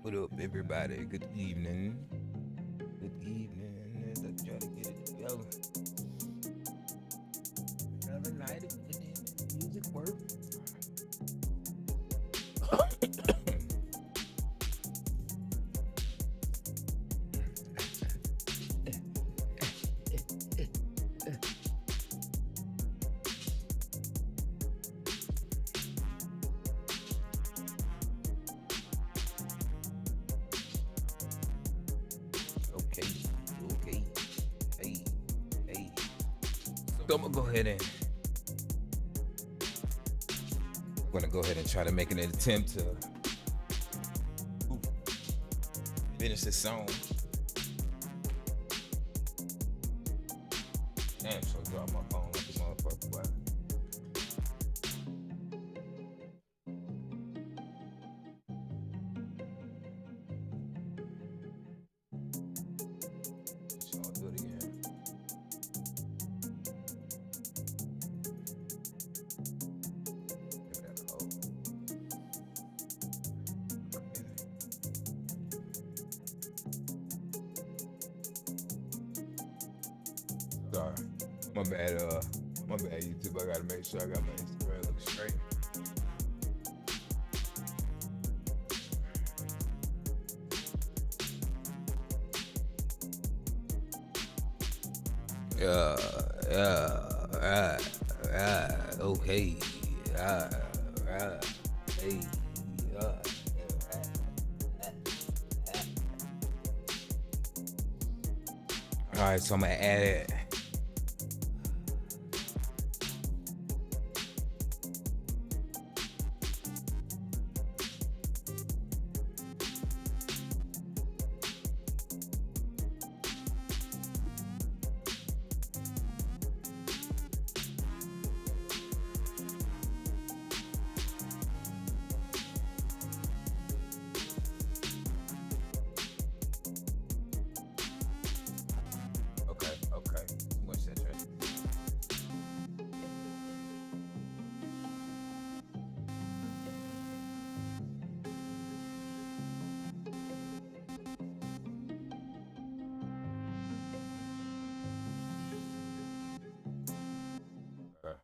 What up, everybody? Good evening. Good evening. As I try to get it together. Another night of putting in this music work. Okay, okay. Hey, hey. So I'm gonna go ahead and try to make an attempt to finish this song. Damn, so I drop my phone like a motherfucker. Boy. So I'll do it again. Give that a hold. Sorry. My bad, YouTube. I gotta make sure I got my Instagram look straight. Yeah, okay, hey, all right, so I'm gonna add it. Okay, too much saturation. Okay.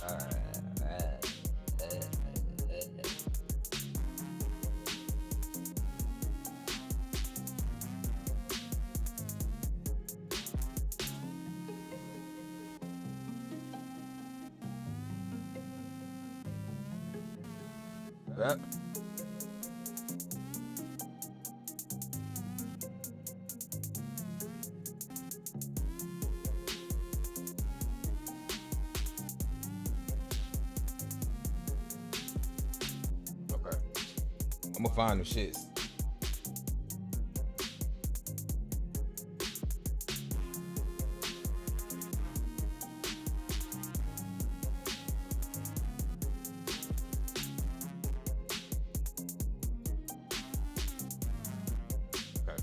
All right. Yep. Okay. I'm gonna find the shits. Okay.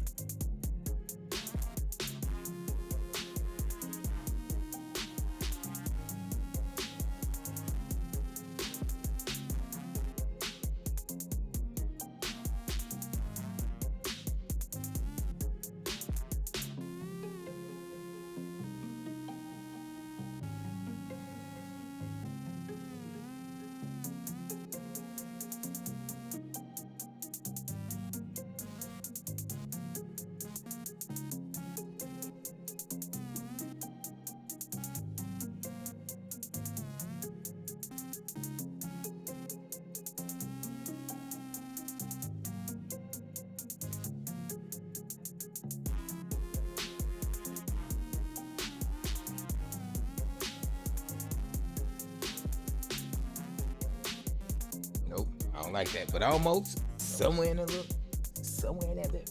like that, but almost somewhere in that bit.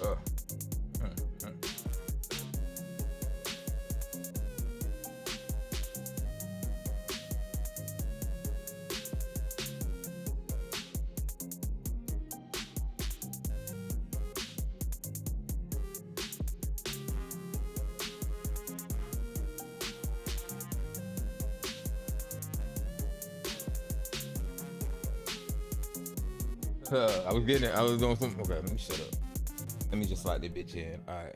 Uh, hmm, hmm. I was doing something. Okay, let me shut up. Let me just slide that bitch in. All right.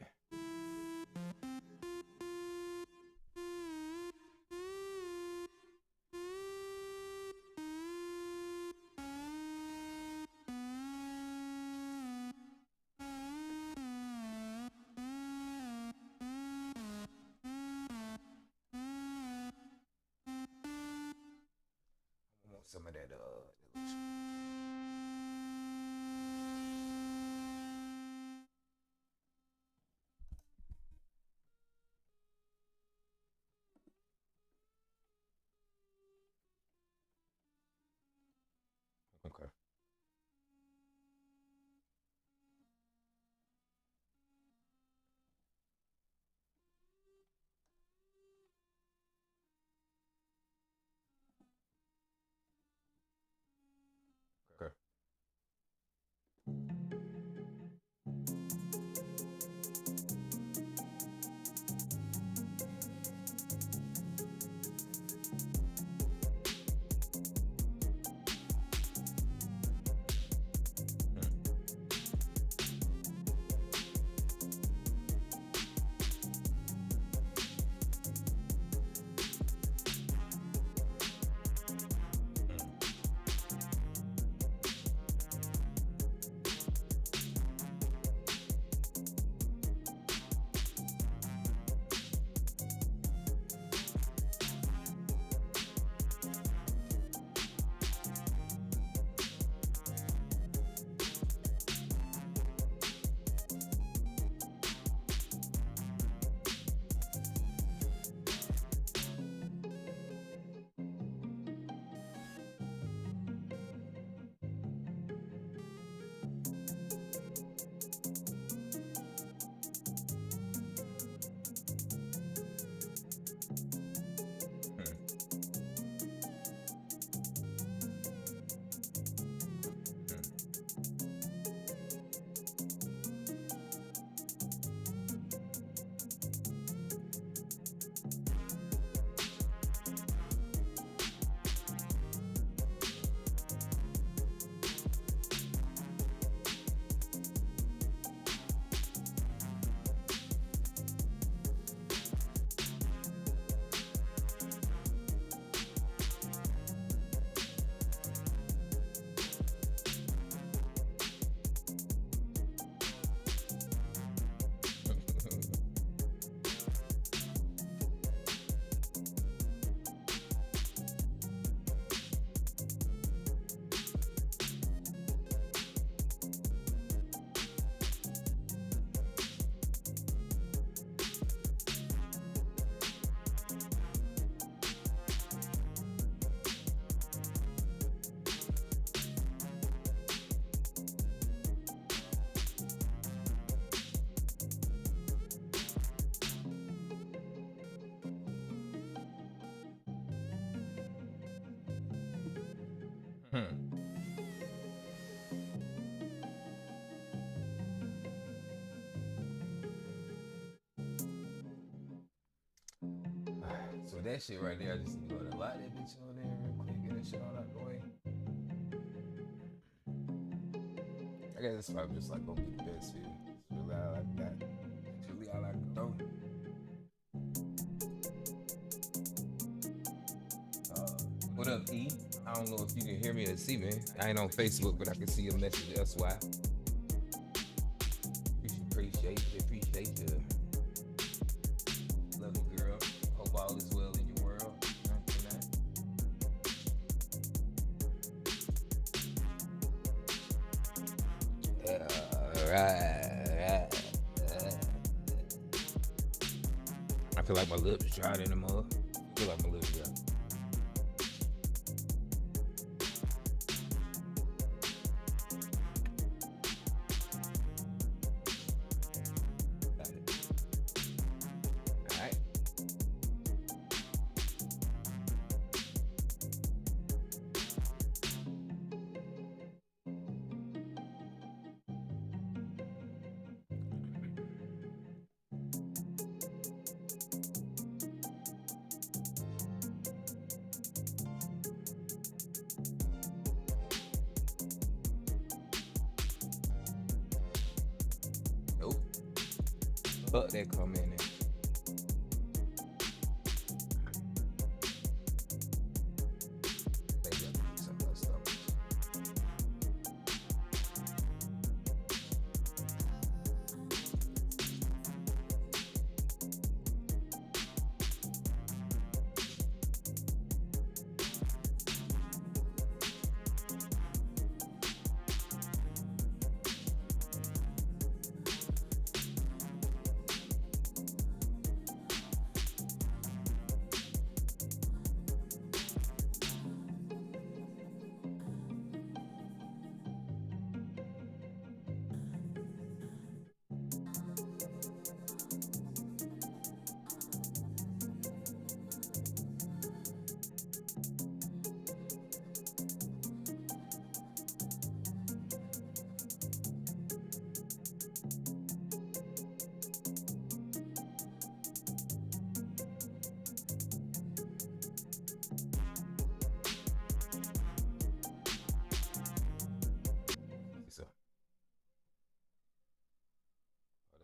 I want some of that. Okay. Okay. Hmm. So that shit right there, I just need to go to light that bitch on there real quick, get that shit on out the way. I guess it's probably just like gonna be the best here. It's really all I got. It's really all I can throw. What up, E? I don't know if you can hear me or see me. I ain't on Facebook, but I can see your message SY. Appreciate you. Love you, girl. Hope all is well in your world. Yeah. right. I feel like my lips dried in the mug. I feel like my lips dry. Got it. All right. Nope. Fuck that comment in. Maybe I can do something else though. So,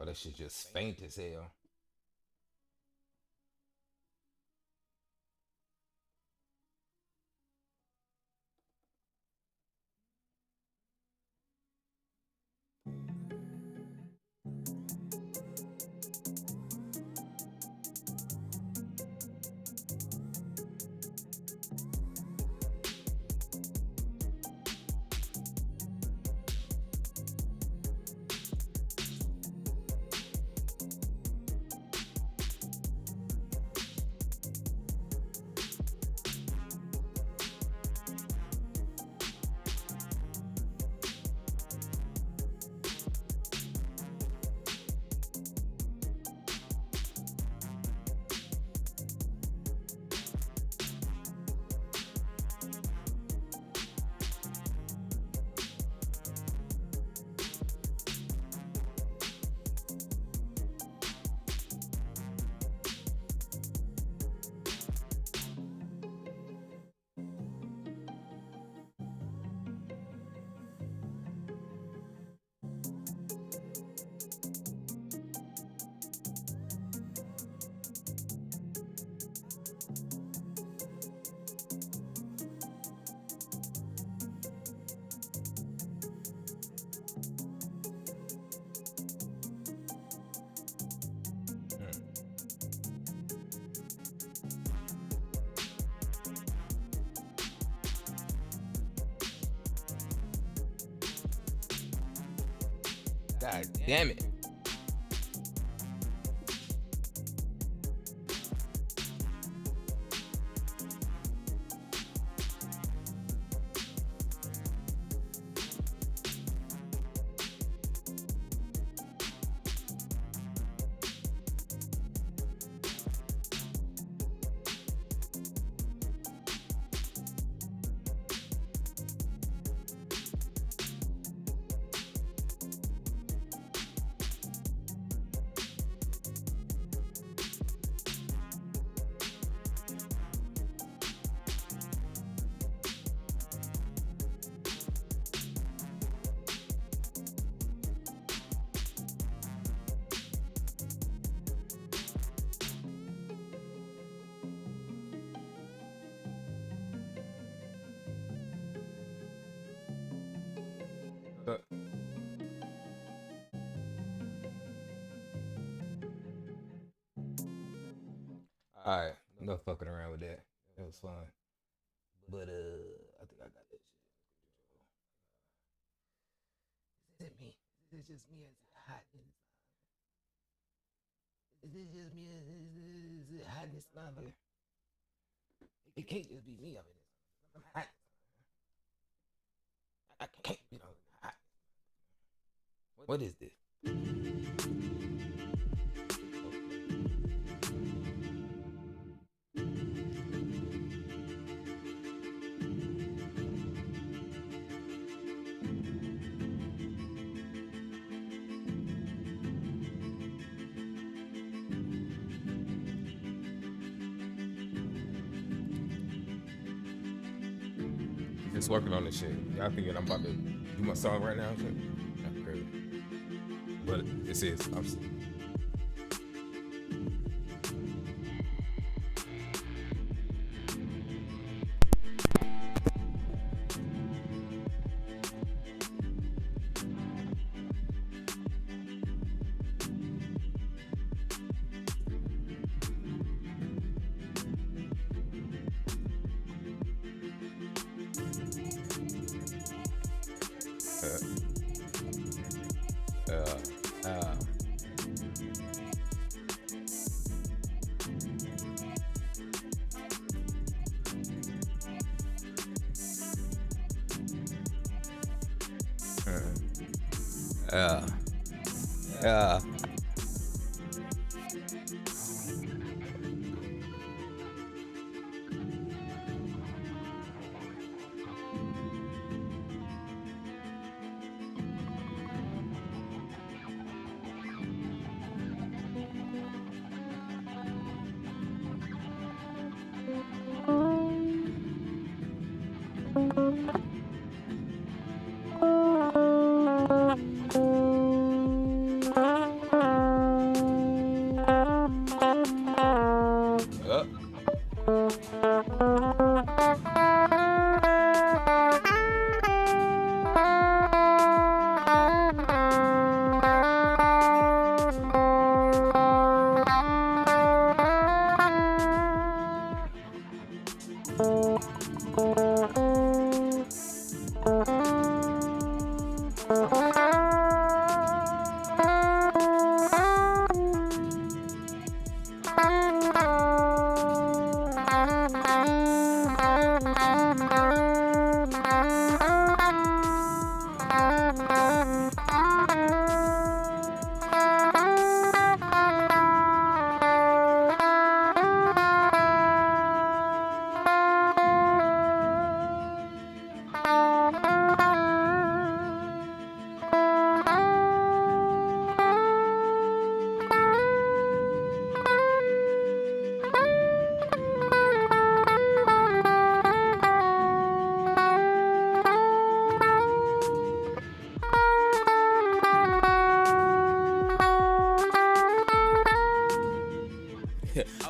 oh, that shit just faint as hell. Hmm. God damn it. Uh, all right. No fucking around with that. That was fun. But I think I got that shit. Is it me? It's just me as hot. It's just me as hot in this mother. It can't just be me up in this. I'm hot. I can't be hot. What is this? Just working on this shit. Y'all thinking I'm about to do my song right now? Not crazy. But this is.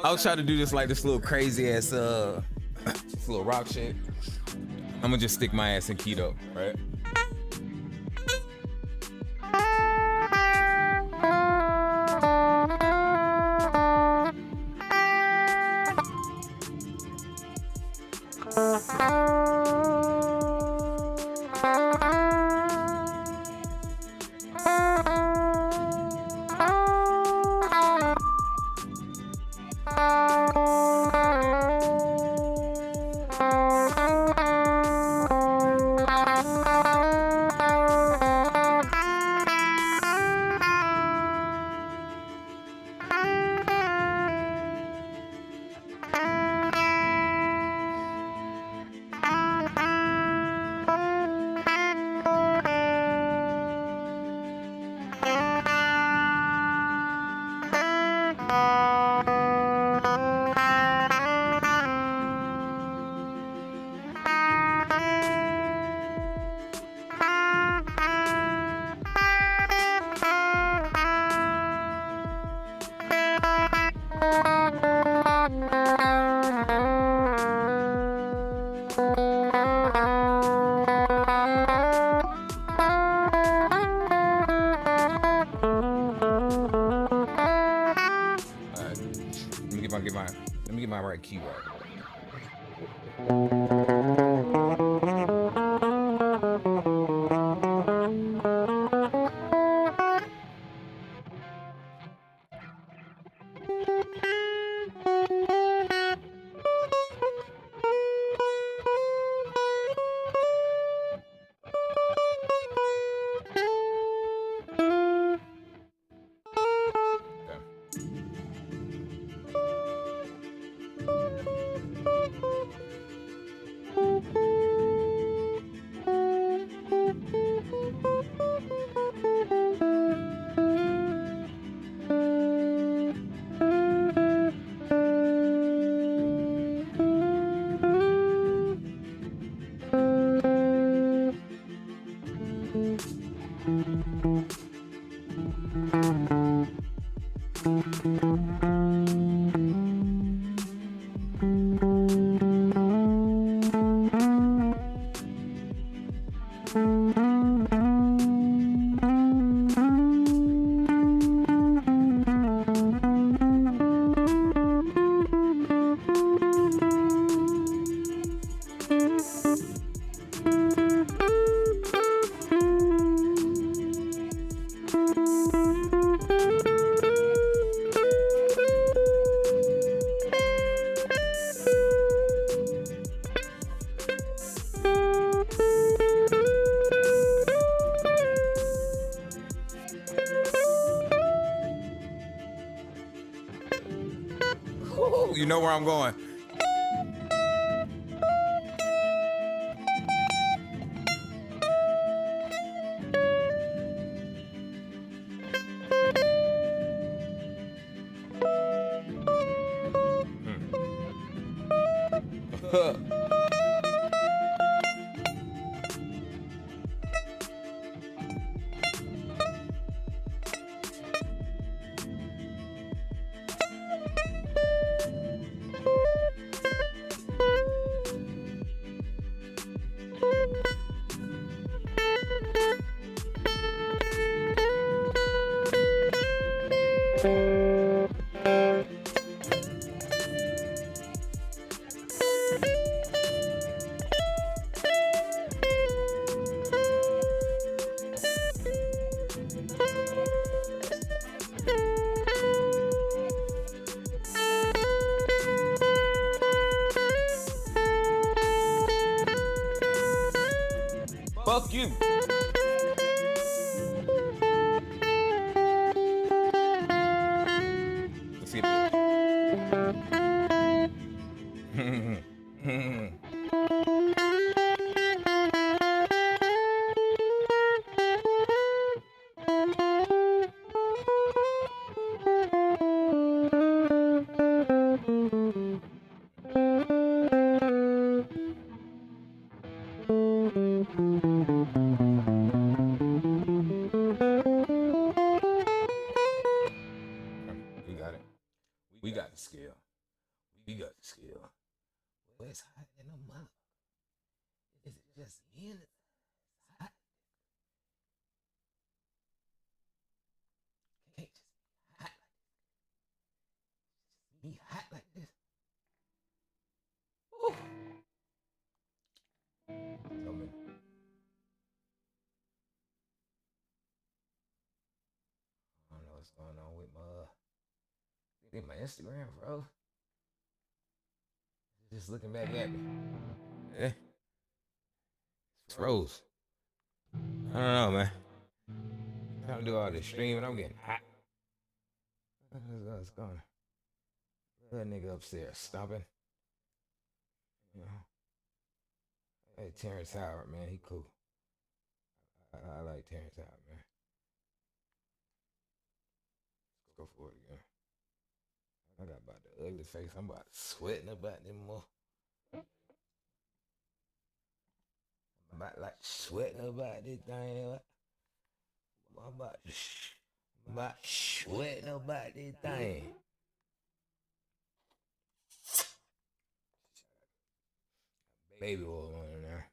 I was trying to do this like this little crazy ass this little rock shit. I'm gonna just stick my ass in keto, right? Let me get my right key right. You know where I'm going. Fuck you. Let's see We got it. We got the skill. We got the skill. Well, it's hot in the mouth. Is it just me and it's hot? Can't just be hot like this. Ooh. Tell me. I don't know what's going on with my Instagram, bro. Just looking back at me. Yeah. It's froze. I don't know, man. I'm trying to do all this streaming. I'm getting hot. What's going on? That nigga upstairs stomping. You know. Hey, Terrence Howard, man. He cool. I like Terrence Howard, man. Let's go for it again. I got about the ugly face. I'm about sweating about them more. I'm about like sweating about this thing. I'm about sweating about this thing. Baby oil on there.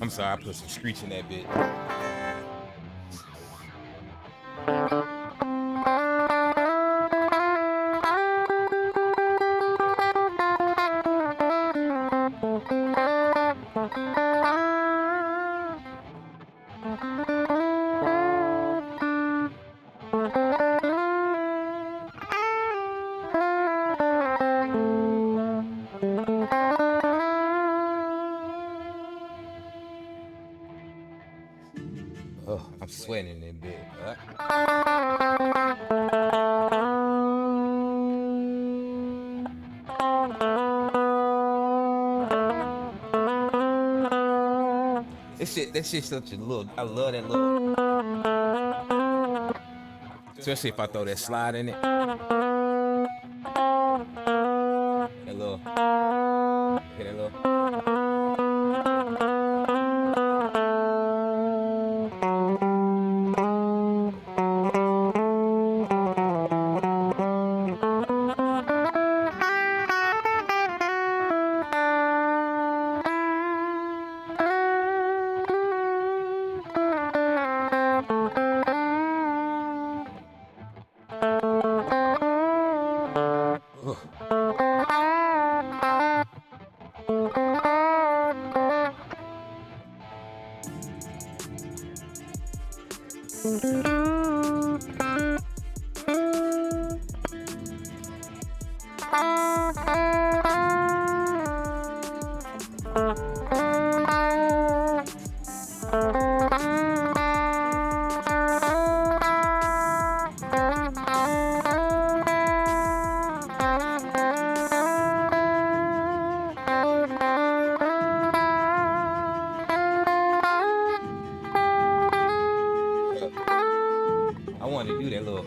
I'm sorry, I put some screech in that bit. I'm sweating in bed. That shit such a little. I love that little. Especially if I throw that slide in it. That little. Get that little. I wanted to do that little.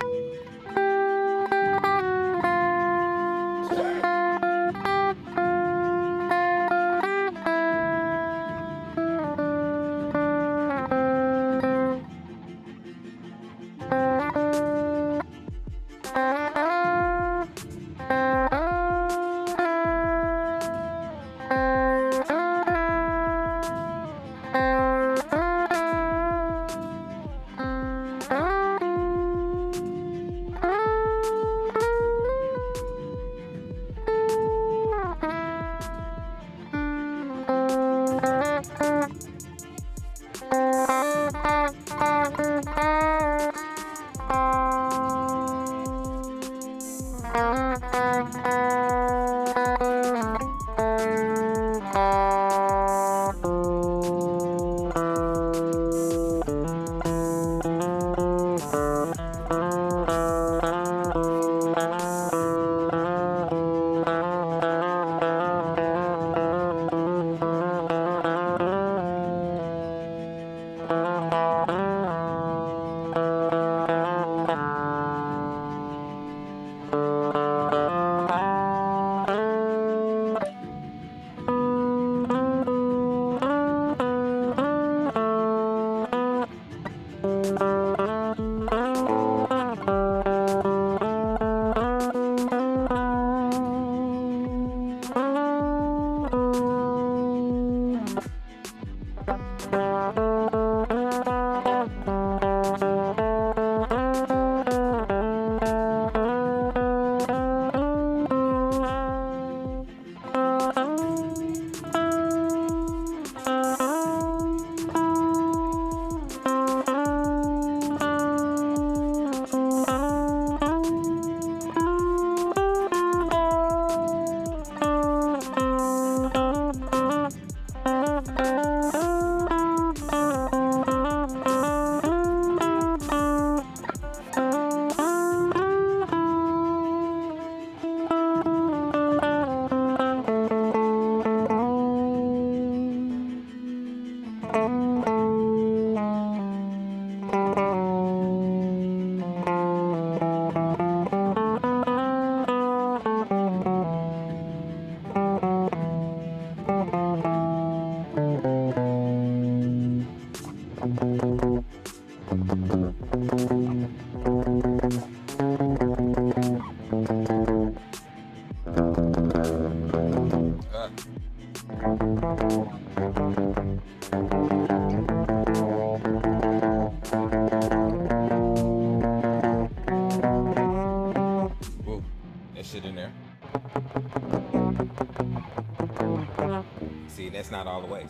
Whoa, that shit in there. See, that's not all the ways.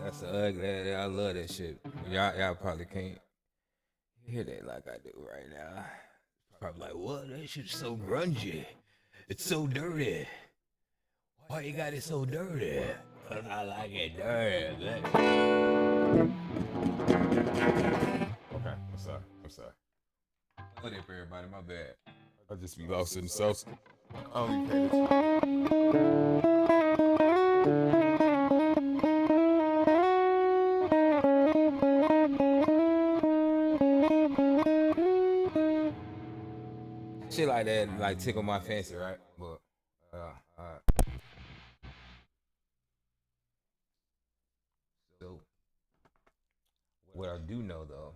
That's ugly. I love that shit. Y'all probably can't hear that like I do right now. Probably like, what? That shit's so grungy. It's so dirty. Why you got it so dirty? 'Cause I like it dirty. Okay, I'm sorry. What up, everybody? My bad. I just be lost in the sauce. I don't even pay shit like that, like tickle my fancy, right? But, alright. So, what I do know though,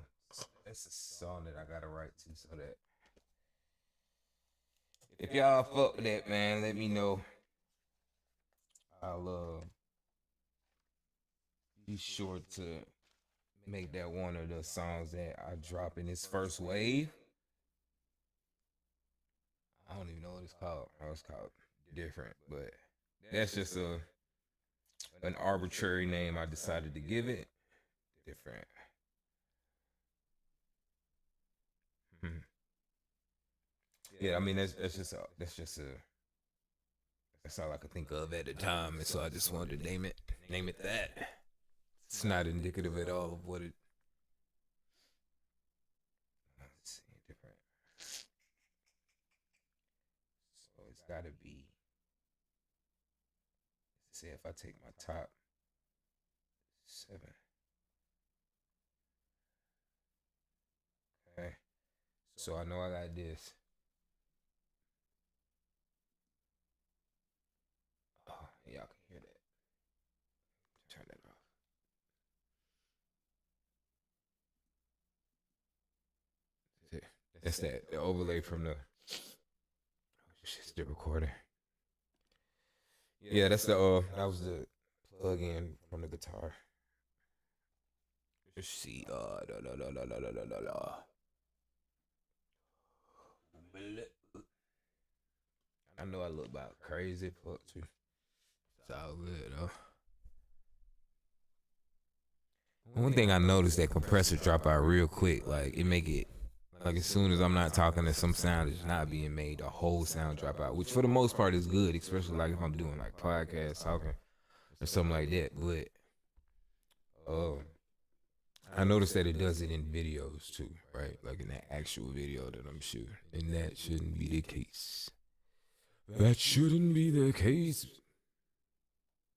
that's a song that I gotta write to, so that if y'all fuck with that, man, let me know. I'll be sure to make that one of the songs that I drop in this first wave. I don't even know what it's called. It's called different, but that's just an arbitrary name I decided to give it. Different. Yeah, I mean that's all I could think of at the time, and so I just wanted to name it that. It's not indicative at all of what it. Let's see, different. So it's gotta be. Let's see if I take my top 7. Okay, so I know I got this. Oh, y'all can hear that. Turn that off. That's the overlay from the. It's the recorder. Yeah, that's that was the plug in from the guitar. Let's see. I know I look about crazy, fuck too. It's all good though. One thing I noticed, that compressor drop out real quick. Like it make it like as soon as I'm not talking, and some sound is not being made, the whole sound drop out, which for the most part is good, especially like if I'm doing like podcasts, talking or something like that. But I noticed that it does it in videos too, right? Like in that actual video that I'm shooting, and that shouldn't be the case. That shouldn't be the case.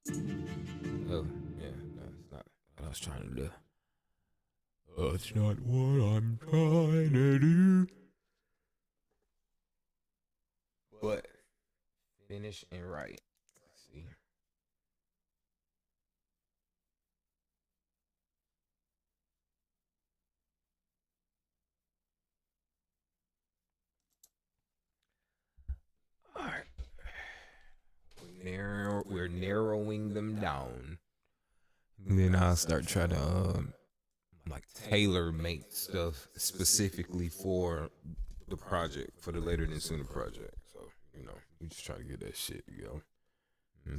Oh yeah, no, it's not what I was trying to do. That's not what I'm trying to do. But finish and write. Let's see. All right. We're narrowing them down. And then I'll start trying to like tailor make stuff specifically for the project, for the Later Than Sooner project. So, we just try to get that shit,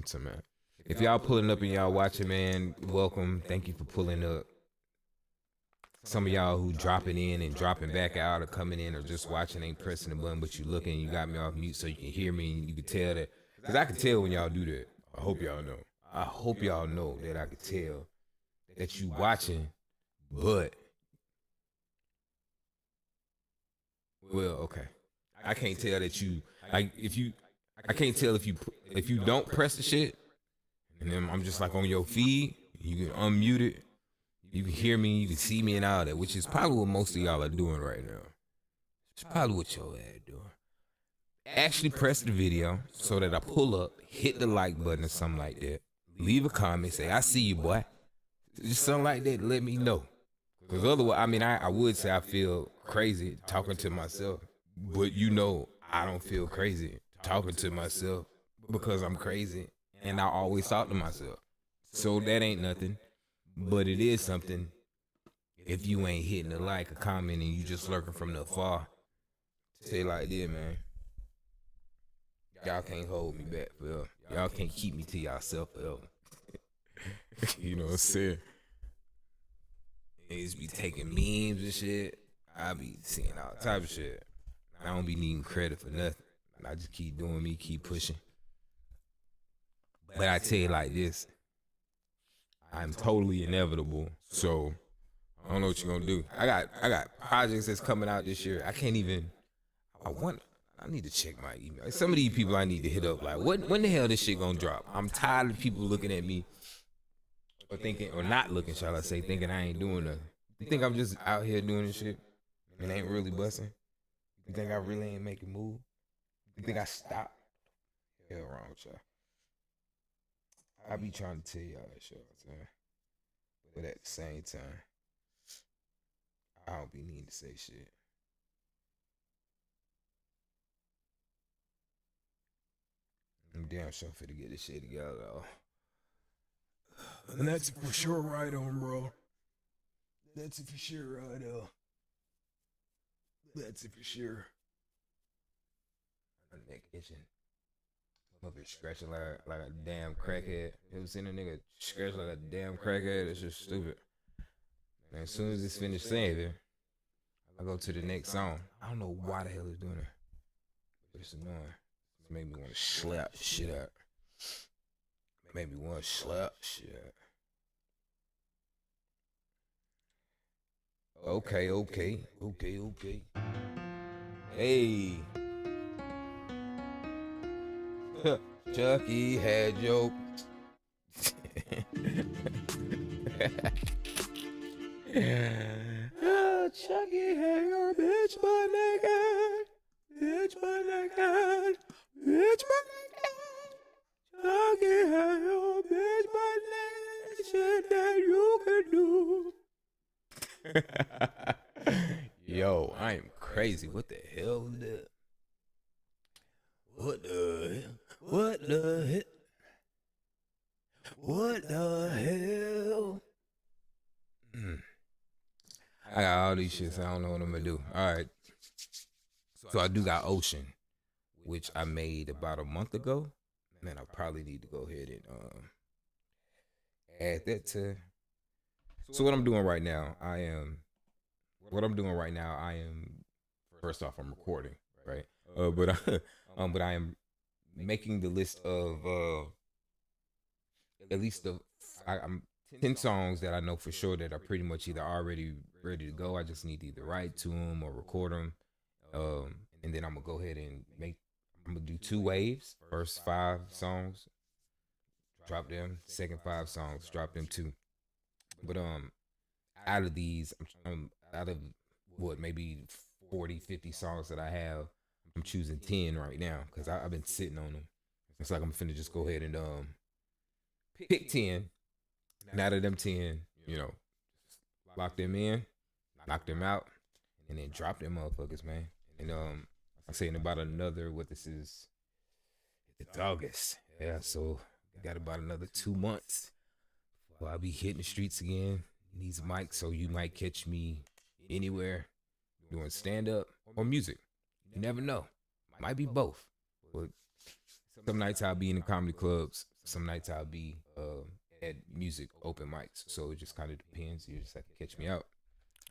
So, man, if y'all pulling up and y'all watching, man, welcome. Thank you for pulling up. Some of y'all who dropping in and dropping back out, or coming in or just watching, ain't pressing the button, but you looking, you got me off mute so you can hear me, and you can tell that. Because I can tell when y'all do that. I hope y'all know. I hope y'all know that I can tell that you watching, but well, okay. I can't tell that you like I can't tell if you don't press the shit, and then I'm just like on your feed, you can unmute it, you can hear me, you can see me and all that, which is probably what most of y'all are doing right now. It's probably what your ass doing. Actually press the video so that I pull up, hit the like button or something like that. Leave a comment, say, I see you, boy. Just something like that. Let me know. Because otherwise, I mean, I would say I feel crazy talking to myself, but I don't feel crazy talking to myself because I'm crazy and I always talk to myself. So that ain't nothing, but it is something if you ain't hitting a like, a comment, and you just lurking from the afar. Say like this, man. Y'all can't hold me back forever. Y'all can't keep me to yourself forever. You know what I'm saying? Niggas be taking memes and shit. I be seeing all type of shit. I don't be needing credit for nothing. I just keep doing me, keep pushing. But I tell you like this, I'm totally inevitable. So I don't know what you're gonna do. I got projects that's coming out this year. I need to check my email. Some of these people I need to hit up. Like, when the hell this shit gonna drop? I'm tired of people looking at me or thinking, or not looking, shall I say, thinking I ain't doing nothing. You think I'm just out here doing this shit and ain't really busting? You think I really ain't making move? You think I stopped? Hell wrong with y'all. I be trying to tell y'all that shit all the time. But at the same time, I don't be needing to say shit. I'm damn sure finna get this shit together though. And that's for sure right on, bro. That's for sure right on. That's for sure. My neck itching. I'm up here scratching like a damn crackhead. You ever seen a nigga scratch like a damn crackhead? It's just stupid. And as soon as it's finished saving, I go to the next song. I don't know why the hell it's doing it. But it's annoying. It made me want to slap shit out. Made me want to slap shit out. Okay. Hey. Chucky had your Chucky had your bitch butt naked. Bitch butt naked. Bitch butt naked. Chucky had your bitch butt naked. Shit that you could do. Yo, I am crazy. What the hell is that? What the hell? What the hell? What the hell? I got all these shits. I don't know what I'm gonna do. All right. So I do got Ocean, which I made about a month ago. Man, I probably need to go ahead and add that to. So what I'm doing right now, first off, I'm recording, right? But I am making the list of at least I'm 10 songs that I know for sure that are pretty much either already ready to go. I just need to either write to them or record them. And then I'm gonna go ahead and I'm gonna do 2 waves. First 5 songs, drop them. Second 5 songs, drop them too. But out of these, out of what, maybe 40, 50 songs that I have, I'm choosing 10 right now because I've been sitting on them. It's like I'm finna just go ahead and pick 10. And out of them 10, lock them in, knock them out, and then drop them motherfuckers, man. And I'm saying about another, it's August. Yeah, so got about another 2 months. Well, I'll be hitting the streets again. Needs a mic, so you might catch me anywhere doing stand-up or music. You never know. Might be both. But some nights I'll be in the comedy clubs. Some nights I'll be at music open mics. So it just kind of depends. You just have to catch me out.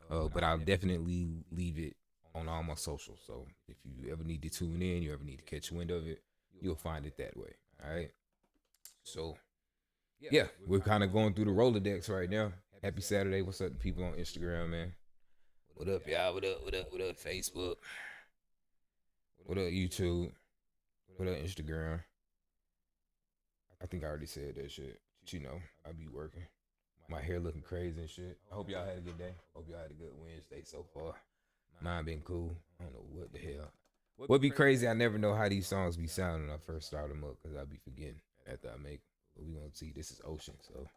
But I'll definitely leave it on all my socials. So if you ever need to tune in, you ever need to catch wind of it, you'll find it that way. All right. So yeah, we're kind of going through the Rolodex right now. Happy Saturday. What's up to people on Instagram, man? What up, y'all? What up, Facebook? What up, YouTube? What up, Instagram? I think I already said that shit. But I be working. My hair looking crazy and shit. I hope y'all had a good day. Hope y'all had a good Wednesday so far. Mine been cool. I don't know what the hell. What be crazy, I never know how these songs be sounding when I first start them up because I be forgetting after I make them. But we gonna see. This is Ocean, so.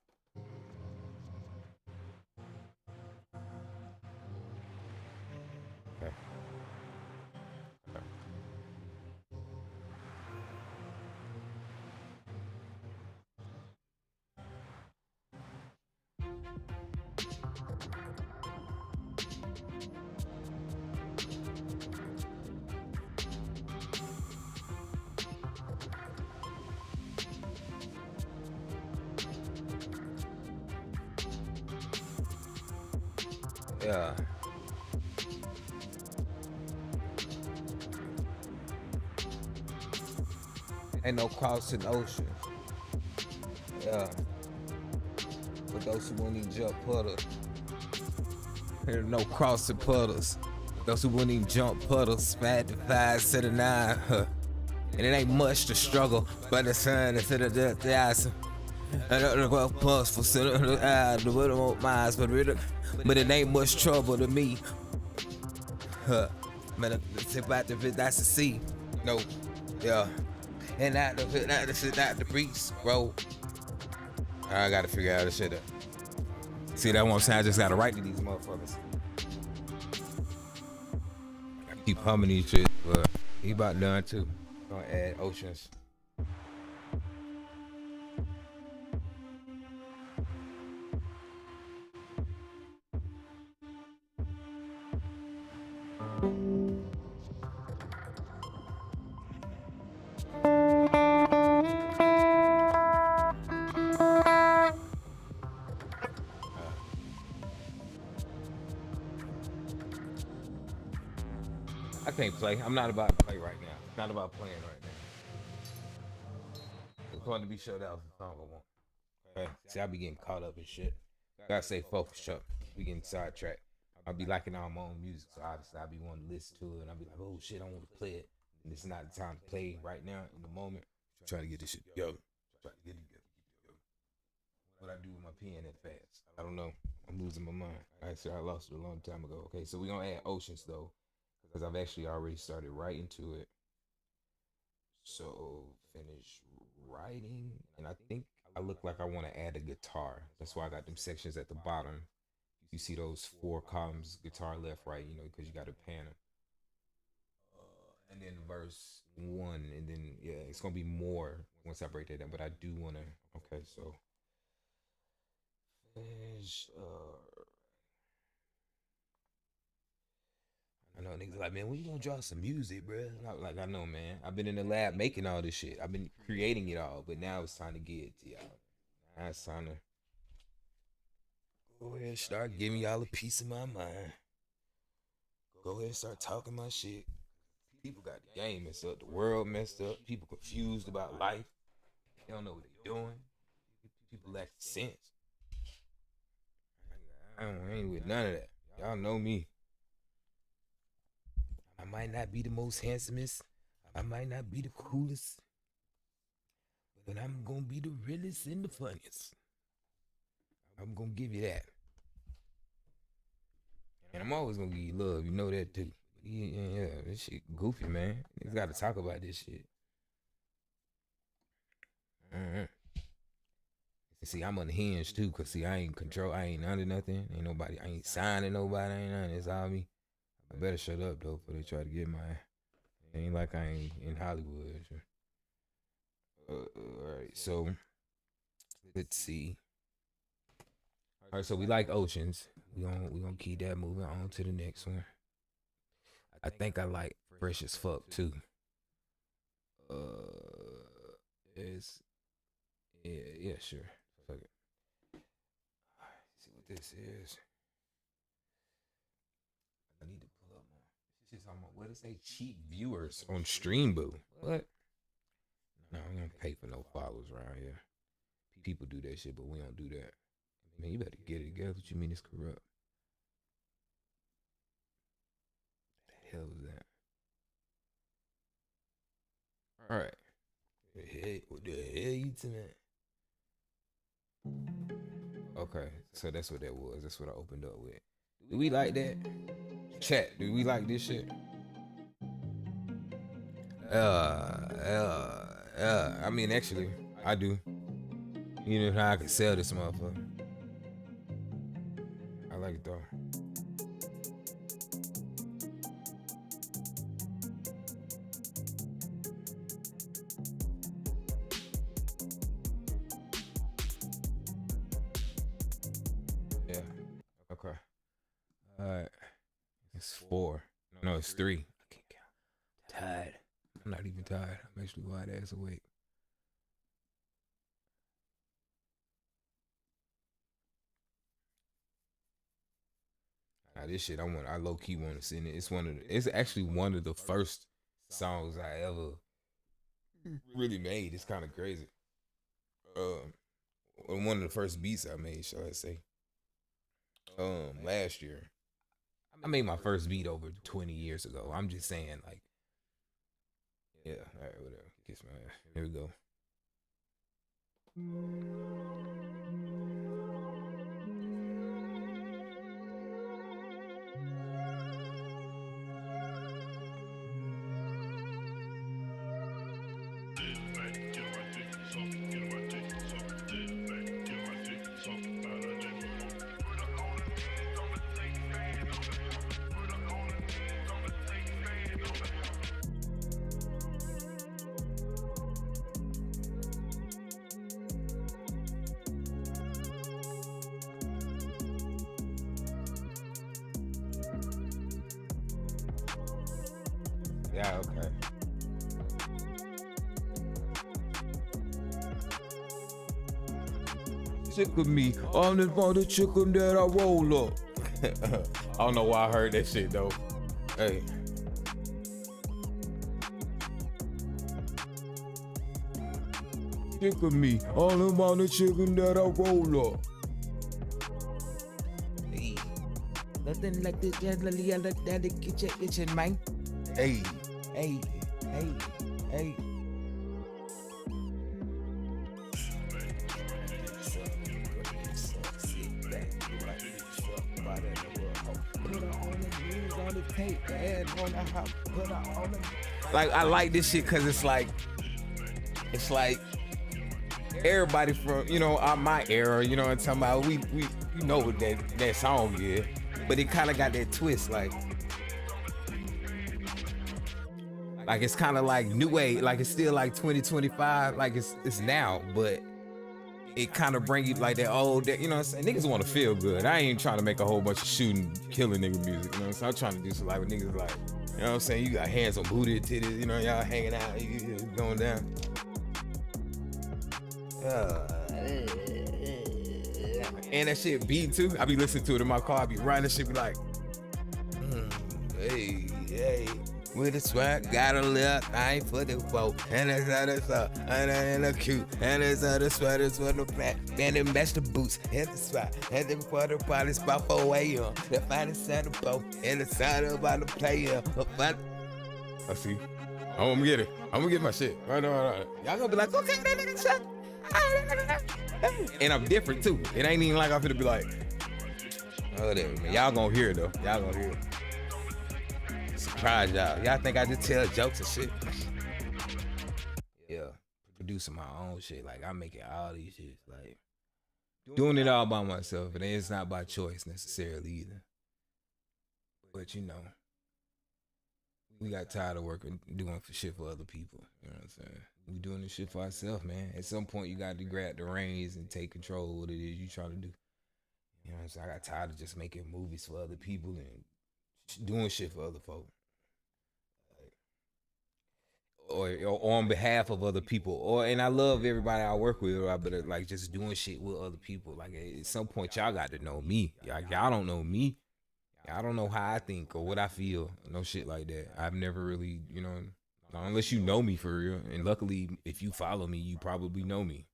Yeah. Ain't no crossing oceans. Yeah. For those who won't even jump puddles. There's no crossing puddles. Those who wouldn't even jump puddles. 5 to 5, 7 to 9. Huh. And it ain't much to struggle, but the sun instead of the eyes. And the world pulse for the eye, the world minds, but it ain't much trouble to me. Huh. Man, it's about the fit, that's the sea. No. Yeah. And not the fit, not the shit, not the breeze, bro. I gotta figure out this shit up. See that one saying? I just gotta write to these motherfuckers. I keep humming these shit, but he about done too. Gonna add oceans. I can't play. I'm not about to play right now. It's not about playing right now. It's going to be shut out for song I want. Okay. See, I be getting caught up in shit. Gotta stay focused, Chuck. We getting sidetracked. I'll be liking all my own music, so obviously I'll be wanting to listen to it, and I'll be like, oh shit, I want to play it. And it's not the time to play right now in the moment. Try to get this shit together. Try to get it together. What I do with my pen that fast? I don't know. I'm losing my mind. I said I lost it a long time ago. Okay, so we're gonna add oceans though, because I've actually already started writing to it. So finish writing, and I think I look like I want to add a guitar. That's why I got them sections at the bottom. You see those 4 columns: guitar, left, right. You know, because you got to pan them. And then verse 1, and then yeah, it's gonna be more once I break that down. But I do wanna. Okay, so finish. I know niggas like, man, when you gonna drop some music, bro? Like, I know, man. I've been in the lab making all this shit. I've been creating it all, but now it's time to get it to y'all. Now it's time to go ahead and start giving y'all a piece of my mind. Go ahead and start talking my shit. People got the game messed up, the world messed up. People confused about life. They don't know what they're doing. People lack sense. I ain't with none of that. Y'all know me. I might not be the most handsomest. I might not be the coolest. But I'm gonna be the realest and the funniest. I'm gonna give you that. And I'm always gonna give you love. You know that too. Yeah, this shit goofy, man. Niggas gotta talk about this shit. Mm-hmm. See, I'm unhinged too, cause see, I ain't control. I ain't under nothing. Ain't nobody. I ain't signing nobody. Ain't nothing. It's all me. I better shut up though, before they try to get my. It ain't like I ain't in Hollywood. All right, so let's see. All right, so we like oceans. We gonna keep that moving on to the next one. I think I like fresh as fuck too. Is yeah, sure. Fuck it. All right, see what this is. I need to pull up more. This is on my what is they cheap viewers on Streamboo. What? No, we don't pay for no followers around here. People do that shit, but we don't do that. Man, you better get it together. What you mean it's corrupt? What the hell is that? All right. What the hell you to me? Okay, so that's what that was. That's what I opened up with. Do we like that? Chat, do we like this shit? I mean, actually, I do. You know how I can sell this motherfucker. I like it though. Yeah. Okay. All right. It's 4. No, it's 3. I can't count. Tired. I'm not even tired. I'm actually wide ass awake. Now this shit, I low key want to sing it. It's actually one of the first songs I ever really made. It's kind of crazy. One of the first beats I made, shall I say? Last year. I made my first beat over 20 years ago. I'm just saying, like, yeah, all right, whatever. Kiss my ass. Here we go. Yeah, okay. Sick of me. I'm the mother chicken that I roll up. I don't know why I heard that shit though. Hey. Sick of me. All about the chicken that I roll up. Hey. Nothing like this generally I look at the kitchen, man. Hey. Hey. Hey. Hey. Like I like this shit because it's like everybody from my era, you know what I'm talking about. We you know what that song is, but it kind of got that twist, like it's kind of like new age, like it's still like 2025, like it's now, but it kind of bring you like that old, you know what I'm saying? Niggas want to feel good. I ain't trying to make a whole bunch of shooting, killing nigga music, you know what I'm saying? I'm trying to do some like with niggas like, you know what I'm saying? You got hands on booty, titties, you know, y'all hanging out, you going down. And that shit beat too. I be listening to it in my car, I be riding that shit, be like, hey. With a swag, got a look, I ain't for the folk. And it's other stuff, and it's cute. And it's other sweaters for the back. And them match the boots, and the swag. And them for the party spot for way on. The finest set of boat, and the side about the player. I see. I'm gonna get it. I'm gonna get my shit. Right. Y'all gonna be like, okay, that nigga shit. And I'm different too. It ain't even like I'm finna be like, oh, there, man. Y'all gonna hear it though. Y'all gonna hear it. Surprise y'all. Y'all think I just tell jokes and shit? Yeah, producing my own shit. Like I'm making all these shit. Like doing it all by myself. And it's not by choice necessarily either. But we got tired of working, doing shit for other people. You know what I'm saying? We doing this shit for ourselves, man. At some point, you got to grab the reins and take control of what it is you trying to do. You know what I'm saying? I got tired of just making movies for other people and doing shit for other folks. Or on behalf of other people, and I love everybody I work with, but like just doing shit with other people. Like at some point, y'all got to know me. Y'all don't know me. I don't know how I think or what I feel. No shit like that. I've never really, unless you know me for real. And luckily, if you follow me, you probably know me.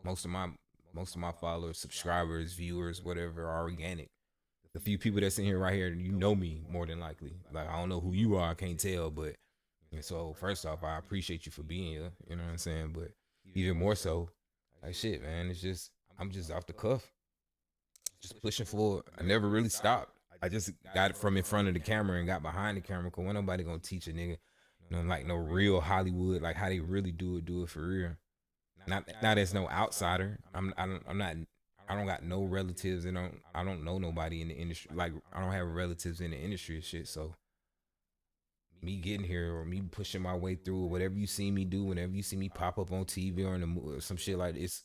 Most of my followers, subscribers, viewers, whatever, are organic. The few people that's in here right here, you know me more than likely. Like I don't know who you are, I can't tell, but. And so first off, I appreciate you for being here, you know what I'm saying? But even more so, like shit, man, I'm just off the cuff. Just pushing forward. I never really stopped. I just got it from in front of the camera and got behind the camera, cause when nobody gonna teach a nigga, like no real Hollywood, like how they really do it for real. Not as no outsider. I don't got no relatives and I don't know nobody in the industry. Like I don't have relatives in the industry and shit, so me getting here or me pushing my way through or whatever you see me do, whenever you see me pop up on TV or in the movie or some shit like this,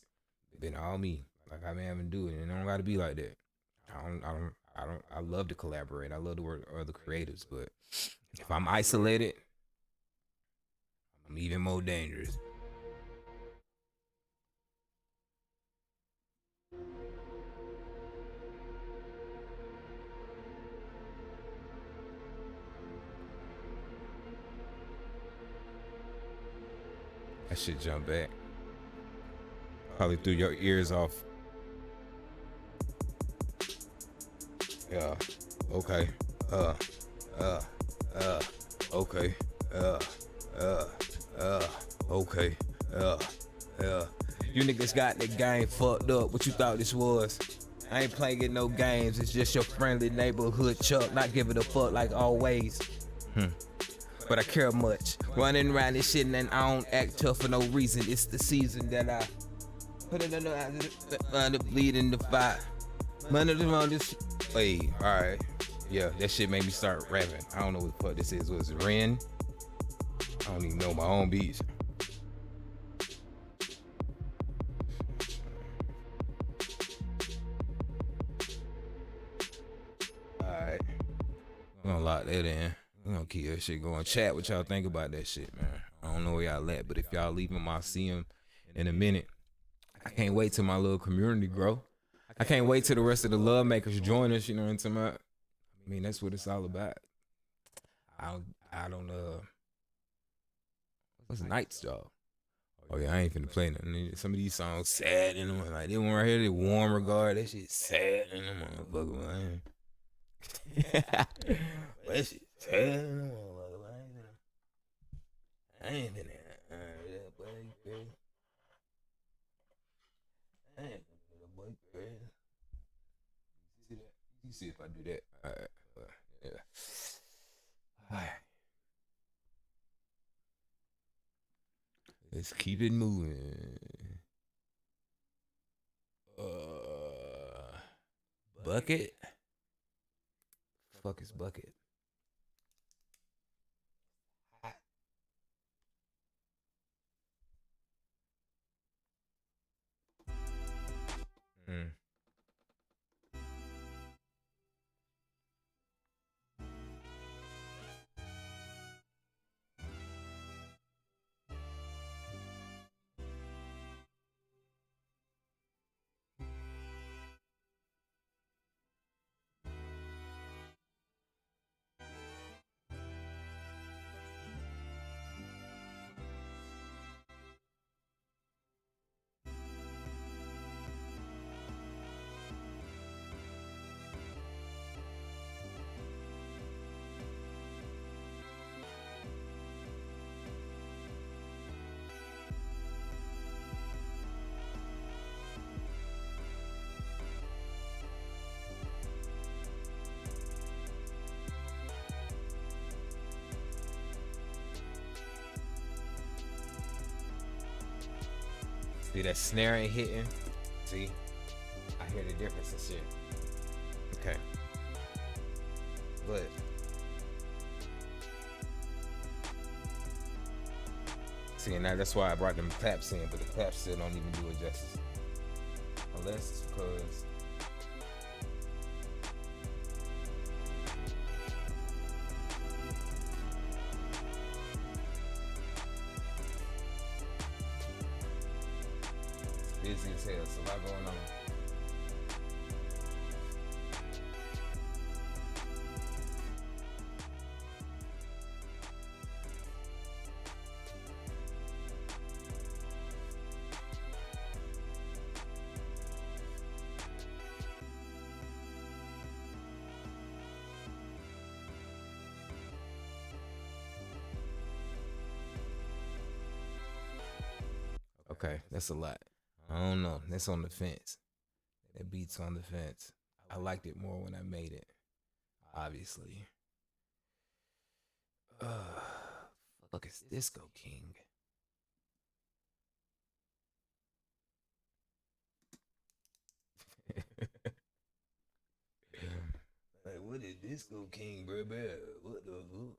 it's been all me. Like I've been having to do it, and it don't gotta be like that. I love to collaborate. I love to work with other creatives, but if I'm isolated, I'm even more dangerous. shit jump back. Probably threw your ears off. Yeah. Okay. Okay. Okay. You niggas got the game fucked up. What you thought this was? I ain't playing no games. It's just your friendly neighborhood Chuck. Not giving a fuck like always. But I care much. Running around this shit and I don't act tough for no reason. It's the season that I put it on the bleed in the fire. Wait, alright. Yeah, that shit made me start rapping. I don't know what the fuck this is. Was it Ren? I don't even know my own beats. Alright. We're gonna lock that in. We're gonna keep that shit going. Chat what y'all think about that shit, man. I don't know where y'all at, but if y'all leave them, I'll see them in a minute. I can't wait till my little community grow. I can't wait till the rest of the love makers join us, you know what I'm talking about? I mean, that's what it's all about. I don't what's Night's job? Oh yeah, I ain't finna play nothing. Some of these songs sad in them. Like, this one right here, the Warm Regard, that shit sad in them motherfucker, man. That shit sad in them motherfucker, man. I ain't finna that boy crazy. I ain't finna that boy crazy. See that? You see if I do that. Alright. Yeah. Alright. Let's keep it moving. Bucket? Fuck is Bucket? See that snare ain't hitting? See? I hear the difference and shit. Okay. But see, and now that's why I brought them claps in, but the claps still don't even do it justice. Unless it's because busy as hell, so a lot going on. Okay, that's a lot. I don't know. That's on the fence. That beat's on the fence. I liked it more when I made it. Obviously. Fuck is Disco King? Like, what is Disco King, bro? What the fuck?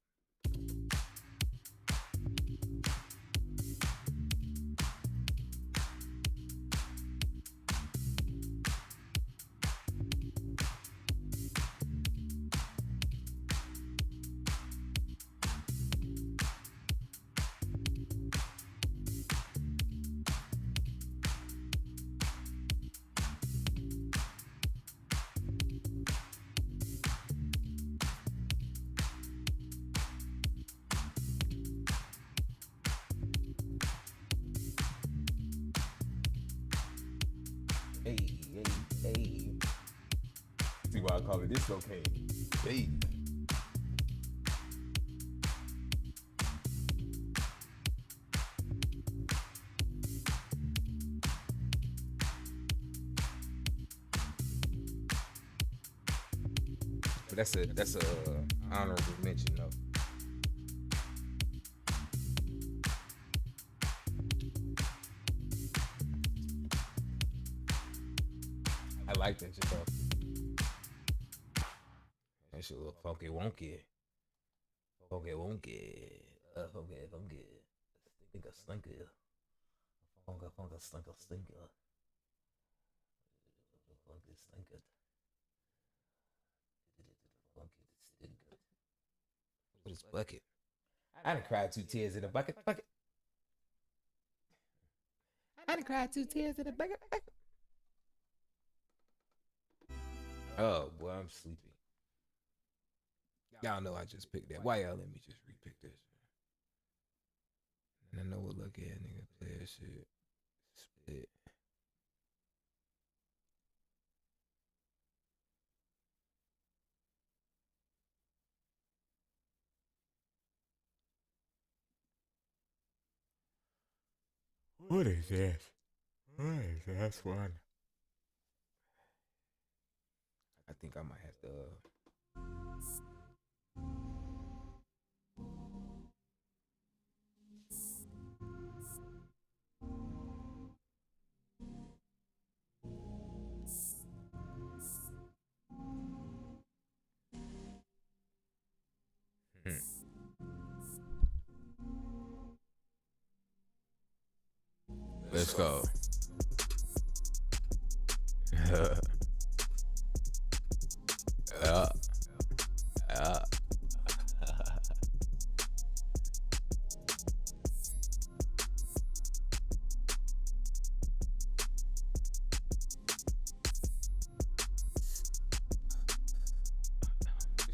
Hey, hey, hey. See why I call it this okay. Hey. But that's a honorable mention though. I like that shit though. That shit look funky wonky. Funky wonky. Funky funky. Stinker stinker. Funka funka stinker stinker. Funky stinker. Funky stinker. What is bucket? I done cried 2 tears in a bucket. Bucket. I done cried 2 tears in a bucket. Bucket. Oh boy, I'm sleepy. Y'all know I just picked that. Why y'all let me just repick this? And I know what look at nigga play that shit. Spit. What is this? What is this one? I think I might have to. Hmm. Let's go. Yeah. Yeah.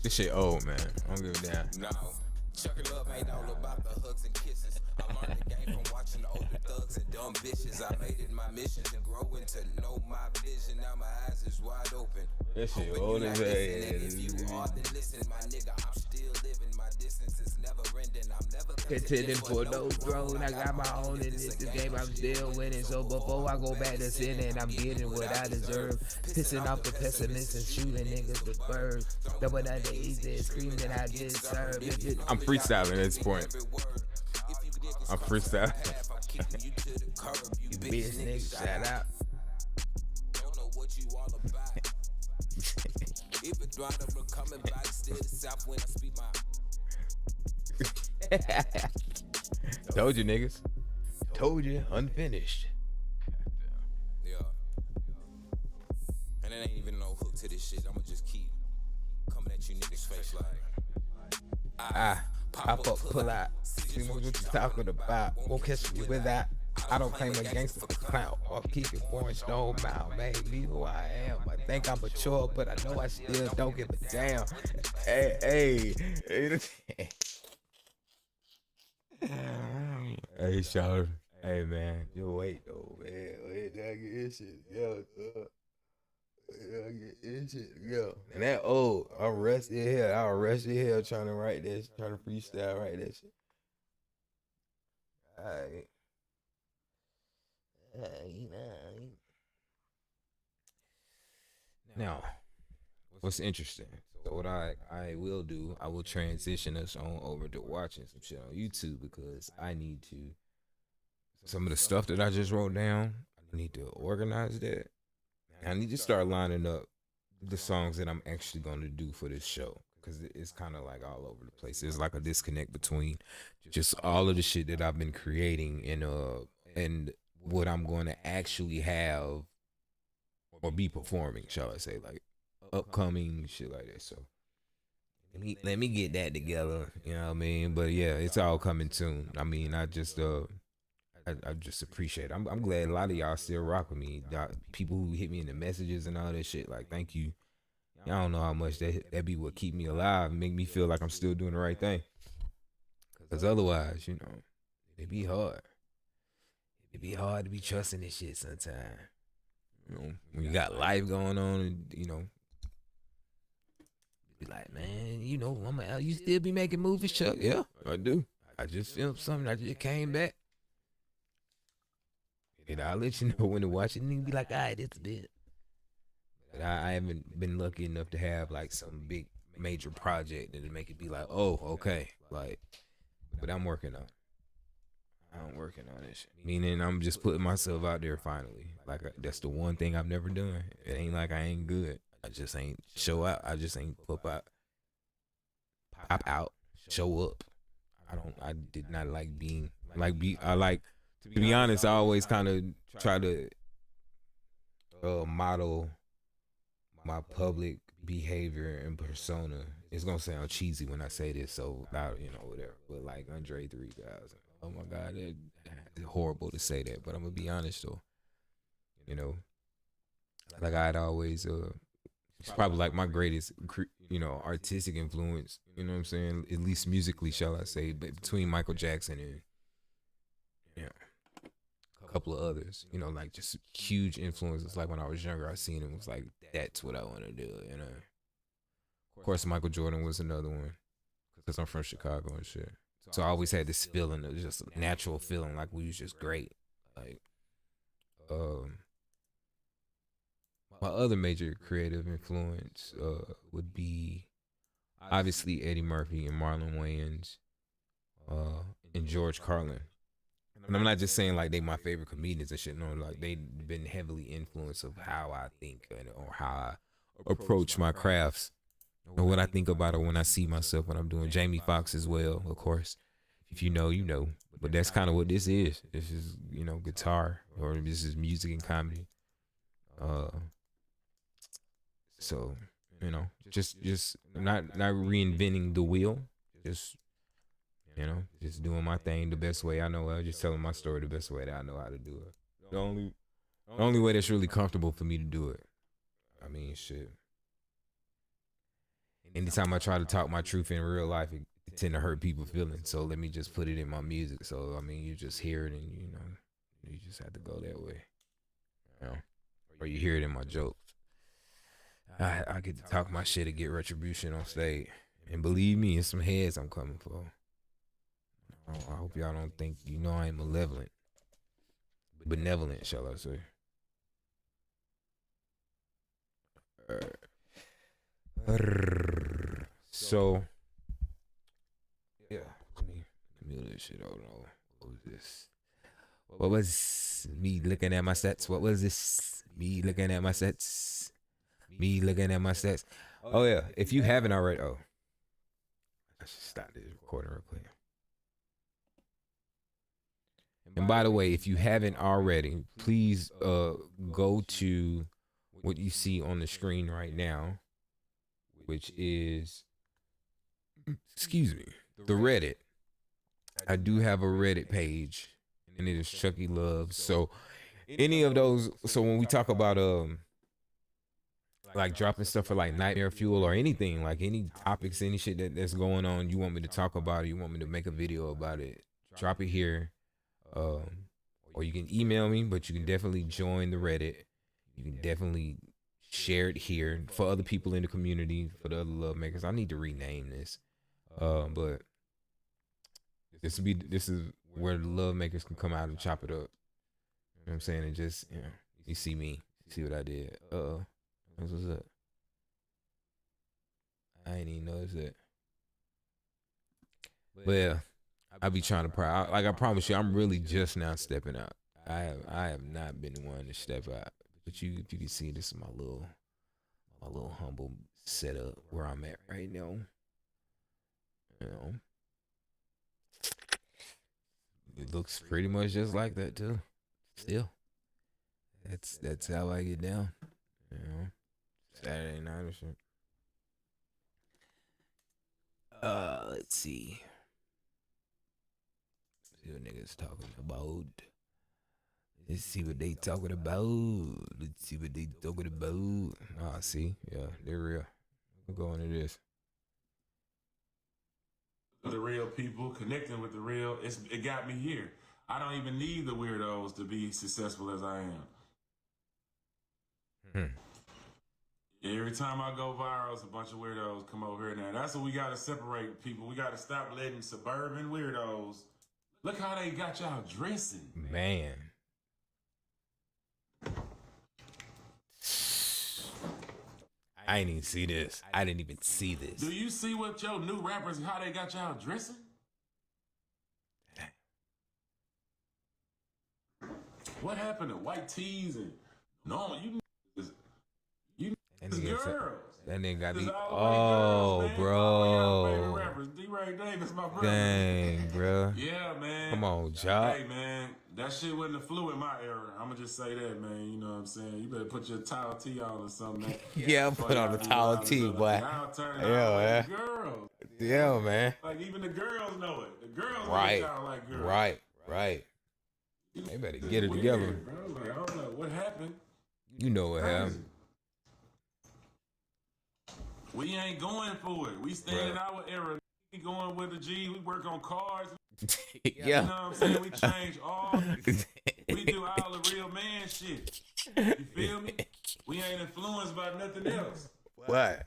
This shit old, man. I don't give a damn. No. Chuck Love ain't all about the hugs and kisses. I learned the game from watching the older thugs and dumb bitches. I made it my mission to grow and to know my vision. Now my eyes is wide open. That shit old as hell. If you are, then listen, my nigga. I'm still living. My distance is never ending. I'm never contending for no throne. I got my own in this game. I'm still winning. So before I go back to sinning, I'm getting what I deserve. Pissing off the pessimists and shooting niggas with birds. Double that they easy, screaming that I deserve. I'm freestyling at this point. I'm freestyling. You bitch nigga, shout out. Don't know what you all about. If it dried up, I'm coming back still the south when I speak my. Told you niggas. Told you, unfinished. Yeah. And it ain't even no hook to this shit. I'ma just keep coming at you niggas face like. Pop up, pull out. See what you talking about. Won't catch me with that. I don't claim a gangster for clout or keep it born stone bound. Maybe who I am. I think I'm mature, but I know I still don't give a damn. Hey. Hey, Sean. Hey, man. You wait, though, man. Wait till I get this shit together, dog. Wait till I get this shit together. And that old, I'm rusty here. I'm rusty here trying to write this, trying to freestyle, write that shit. Alright. Now, what's interesting? So what I will do, I will transition us on over to watching some shit on YouTube because I need to. Some of the stuff that I just wrote down, I need to organize that. I need to start lining up the songs that I'm actually going to do for this show because it's kind of like all over the place. There's like a disconnect between just all of the shit that I've been creating and what I'm going to actually have or be performing, shall I say, like upcoming shit like that. So let me get that together, you know what I mean? But yeah, it's all coming soon. I mean, I just appreciate it. I'm glad a lot of y'all still rock with me. People who hit me in the messages and all that shit, like thank you. Y'all don't know how much that be what keep me alive, make me feel like I'm still doing the right thing. Cause otherwise, you know, it be hard. It be hard to be trusting this shit sometimes. You know, when you got life going on, and, you know, be like, man, you know, you still be making movies, Chuck? Yeah, I do. I just filmed something. I just came back. And I'll let you know when to watch it, and you be like, all right, it's a bit. But I haven't been lucky enough to have like some big major project that make it be like, oh, okay, like. But I'm working on. I'm working on this shit. Meaning I'm just putting myself out there finally. Like that's the one thing I've never done. It ain't like I ain't good. I just ain't show out. I just ain't pop out, show up. I did not like being like I like to be honest, I always kind of try to model my public behavior and persona. It's gonna sound cheesy when I say this, so you know, whatever. But like Andre 3000. Oh my God, it's horrible to say that, but I'm gonna be honest though. You know, like I'd always it's probably like my greatest you know, artistic influence. You know what I'm saying? At least musically, shall I say? But between Michael Jackson and you know, a couple of others, you know, like just huge influences. Like when I was younger, I seen him, was like, that's what I want to do. You know. Of course, Michael Jordan was another one because I'm from Chicago and shit. So I always had this feeling of just a natural feeling like we was just great. Like, my other major creative influence would be obviously Eddie Murphy and Marlon Wayans and George Carlin. And I'm not just saying like they my favorite comedians and shit. No, like they've been heavily influenced of how I think or how I approach my crafts or what I think about it when I see myself when I'm doing. Jamie Foxx as well, of course. If you know, you know. But that's kind of what this is. This is, you know, guitar, or this is music and comedy. So, you know, just not reinventing the wheel. Just, you know, just doing my thing the best way I know. Just telling my story the best way that I know how to do it. The only way that's really comfortable for me to do it. I mean, shit. Anytime I try to talk my truth in real life, it tend to hurt people's feelings. So let me just put it in my music. So I mean, you just hear it, and you know, you just have to go that way. You know, or you hear it in my jokes. I get to talk my shit and get retribution on stage, and believe me, it's some heads I'm coming for. I hope y'all don't think, you know, I am benevolent, shall I say? So, yeah, let me mute this shit. Hold on. What was this? What was me looking at my sets? What was this? Me looking at my sets? Me looking at my sets? Oh yeah, if you haven't already, I should stop this recording real quick. And by the way, if you haven't already, please go to what you see on the screen right now, which is, excuse me, the Reddit. I do have a Reddit page, and it is Chucky Love. So any of those, so when we talk about like dropping stuff for like Nightmare Fuel or anything, like any topics, any shit that's going on, you want me to talk about it, you want me to make a video about it, drop it here. Or you can email me, but you can definitely join the Reddit. You can definitely share it here for other people in the community, for the other love makers. I need to rename this. But this is where the love makers can come out and chop it up. You know what I'm saying? And just, you know, you see me, see what I did. What's up? I ain't even noticed that. But yeah, I be trying to like I promise you, I'm really just now stepping out. I have not been one to step out. But if you can see, this is my little humble setup where I'm at right now. You know, it looks pretty much just like that too. Still, that's how I get down. You know, Saturday night or something. Let's see. See what niggas talking about. Let's see what they talking about. Let's see what they talking about. Ah, see, yeah, they're real. I'm going to this. The real people, connecting with the real, it got me here. I don't even need the weirdos to be successful as I am. Hmm. Every time I go viral, it's a bunch of weirdos come over here now. That's what we got to separate people. We got to stop letting suburban weirdos. Look how they got y'all dressing. Man. I ain't even see this. I didn't even see this. Do you see what your new rappers, how they got y'all dressing? What happened to white tees and normal? You girls. That nigga got This me. all the white girls, man. All y'all favorite Bro. rappers. D-Ray Davis, my brother. Dang, bro. Yeah, man. Come on, Jock. Hey, man. That shit wasn't the flu in my era. I'm gonna just say that, man. You know what I'm saying? You better put your towel tee on or something, man. Yeah, I put on the towel tee, boy. Y'all turn Yeah, out man. like girls. Yeah, man. Like, even the girls know it. The girls Right. look at y'all like girls. Right. They better It's get it weird, together. Bro. Like, I don't know what happened. You know what happened. We ain't going for it. We staying in our era. We going with the G. We work on cars. You know Yeah. what I'm saying? We change all. We do all the real man shit. You feel me? We ain't influenced by nothing else. What?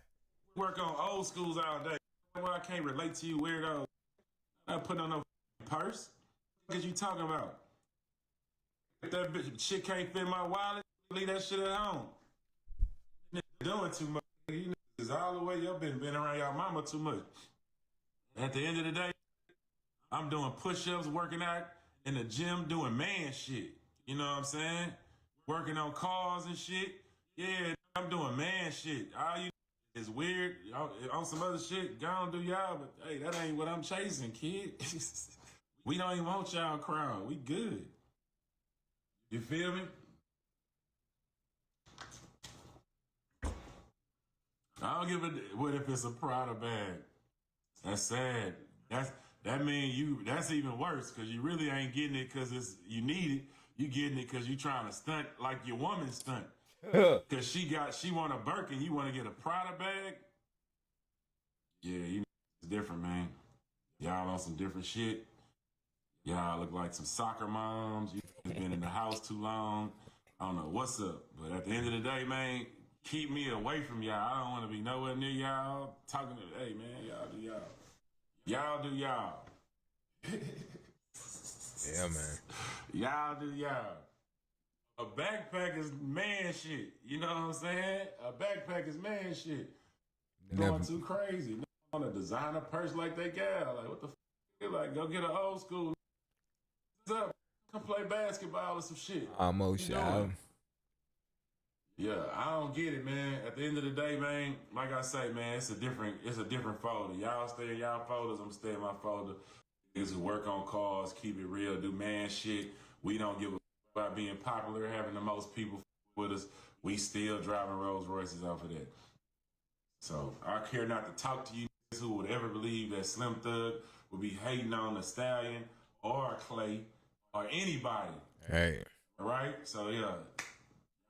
We work on old schools all day. Well, I can't relate to you, weirdo. I'm not putting on no purse. What is you talking about? If that bitch shit can't fit my wallet, leave that shit at home. Nigga doing too much. You niggas all the way up and been around y'all mama too much. At the end of the day, I'm doing push-ups, working out in the gym, doing man shit. You know what I'm saying? Working on cars and shit. Yeah, I'm doing man shit. All you is weird. Y'all, on some other shit, go on do y'all, but hey, that ain't what I'm chasing, kid. We don't even want y'all crowd. We good. You feel me? I don't give a what if it's a Prada bag. That's sad. That mean that's even worse because you really ain't getting it because you need it. You getting it because you trying to stunt like your woman stunt. Because she want a Birkin, you want to get a Prada bag. Yeah, it's different, man. Y'all on some different shit. Y'all look like some soccer moms. You been in the house too long. I don't know what's up. But at the end of the day, man, keep me away from y'all. I don't want to be nowhere near y'all. Talking to, hey, man, y'all do y'all. Y'all do y'all. Yeah, man. Y'all do y'all. A backpack is man shit. You know what I'm saying? A backpack is man shit. Going too crazy. No, on a designer purse like they got. Like, what the f? Like, go get an old school. What's up? Come play basketball or some shit. Almost, y'all. Yeah, I don't get it, man. At the end of the day, man, like I say, man, it's a different folder. Y'all stay in y'all folders, I'm stay in my folder. Is work on cars, keep it real, do man shit. We don't give a about being popular, having the most people with us. We still driving Rolls Royces off of that. So I care not to talk to you who would ever believe that Slim Thug would be hating on the Stallion or Clay or anybody. Hey. All right? So yeah.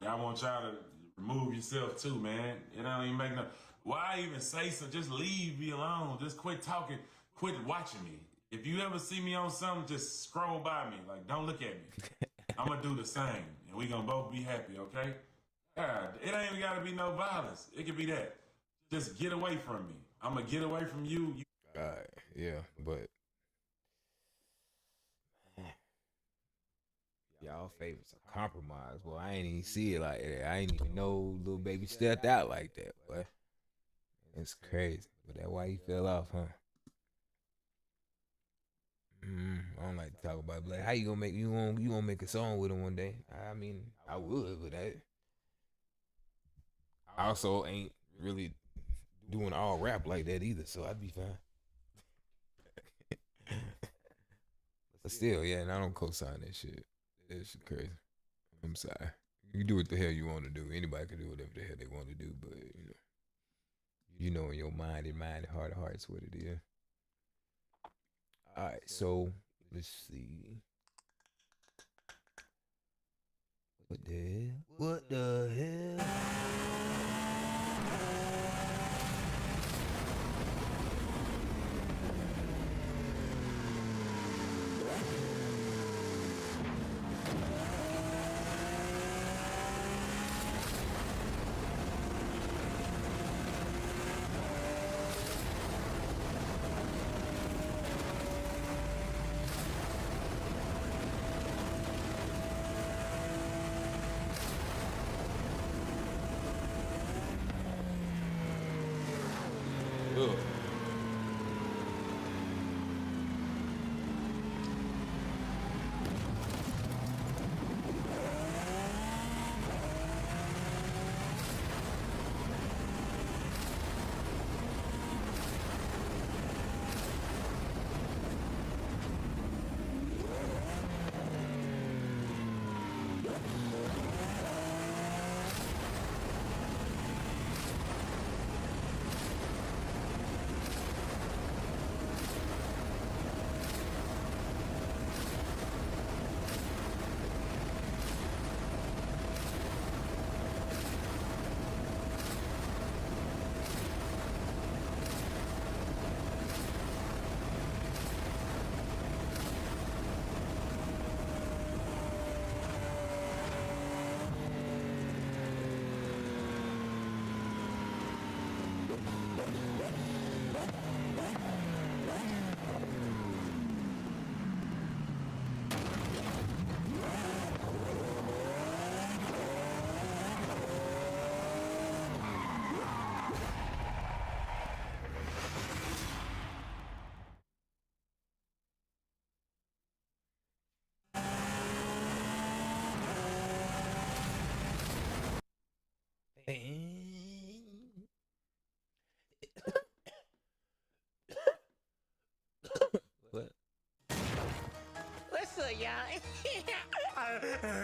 I want y'all to remove yourself too, man. It don't even make no. Why even say so? Just leave me alone. Just quit talking. Quit watching me. If you ever see me on something, just scroll by me. Like, don't look at me. I'm gonna do the same, and we gonna both be happy, okay? God, it ain't even gotta be no violence. It could be that. Just get away from me. I'm gonna get away from you. Yeah, but y'all favorites a compromise. Well, I ain't even see it like that. I ain't even know Lil Baby stepped out like that, boy. It's crazy. But that's why he fell off, huh? I don't like to talk about it. Like, how you gonna make you gonna make a song with him one day? I mean, I would, but I also ain't really doing all rap like that either, so I'd be fine. But still, yeah, and I don't co-sign that shit. That shit crazy. I'm sorry. You do what the hell you want to do. Anybody can do whatever the hell they want to do, but you know in your mind and heart of hearts what it is. All right, so let's see. What the hell? What the hell?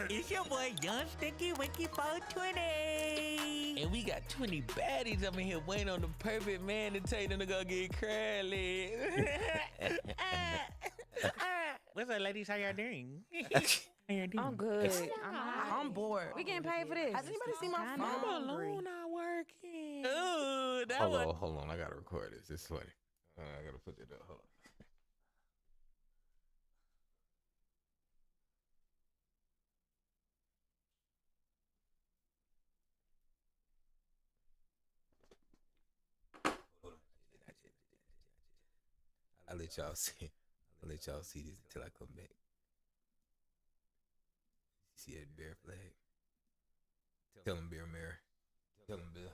It's your boy Young Sticky Winky 420. And we got 20 baddies up in here waiting on the perfect man to take them to go get curly. What's up, ladies? How y'all doing? How y'all doing? I'm good. I'm bored. We getting paid for this. Has anybody seen my phone? My balloon not working. Ooh, that Hold on. I gotta record this. It's funny. I gotta put it up. Hold on. I'll let y'all see. I'll let y'all see this until I come back. See that bear flag? Tell him, Bear Mare. Tell him, Bill.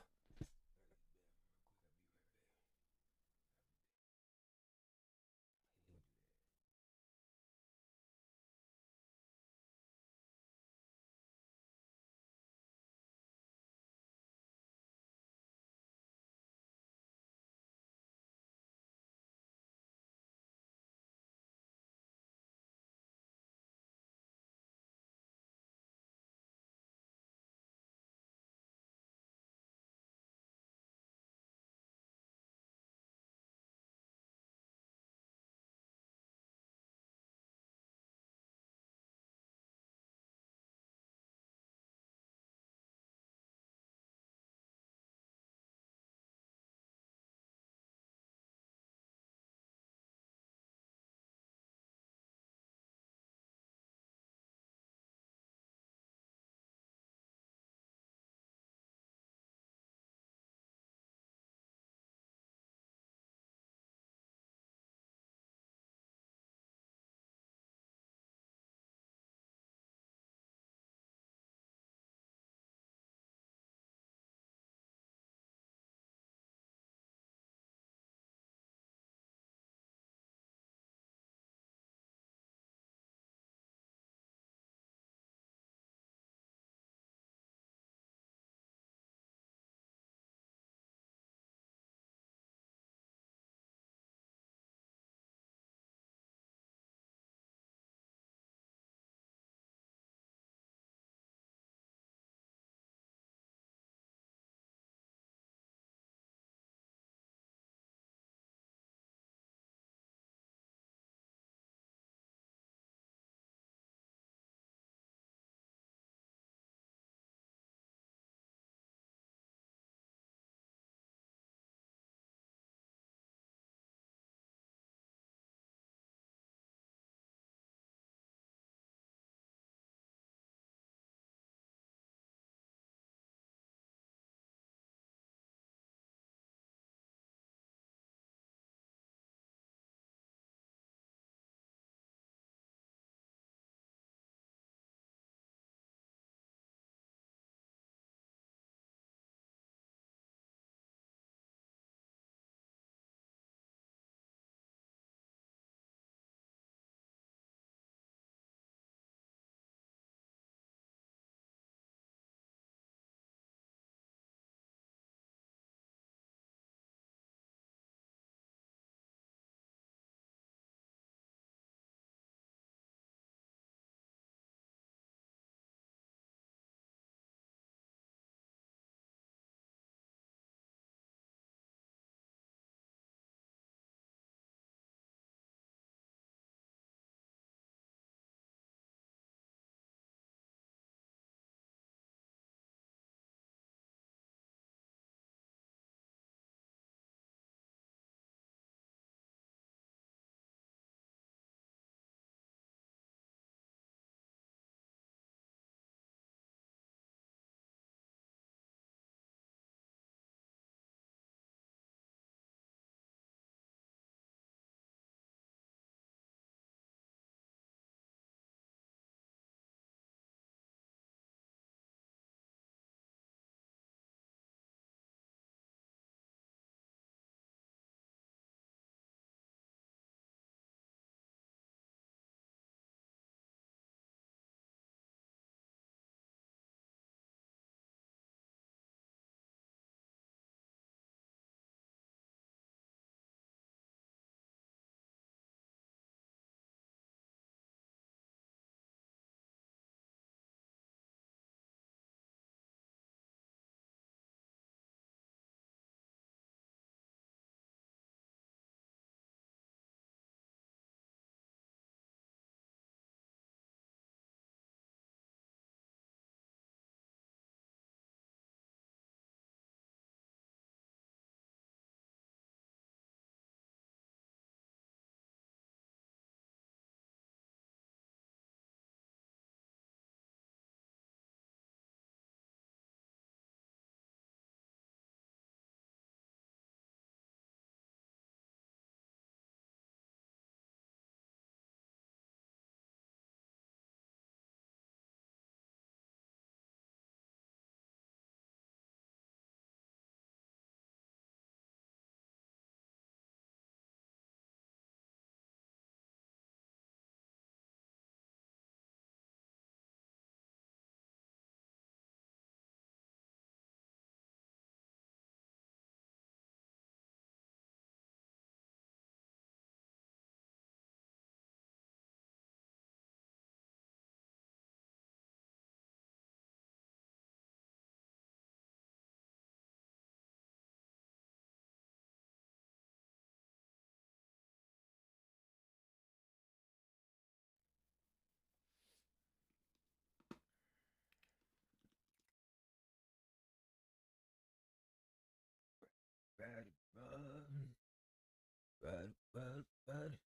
Battle.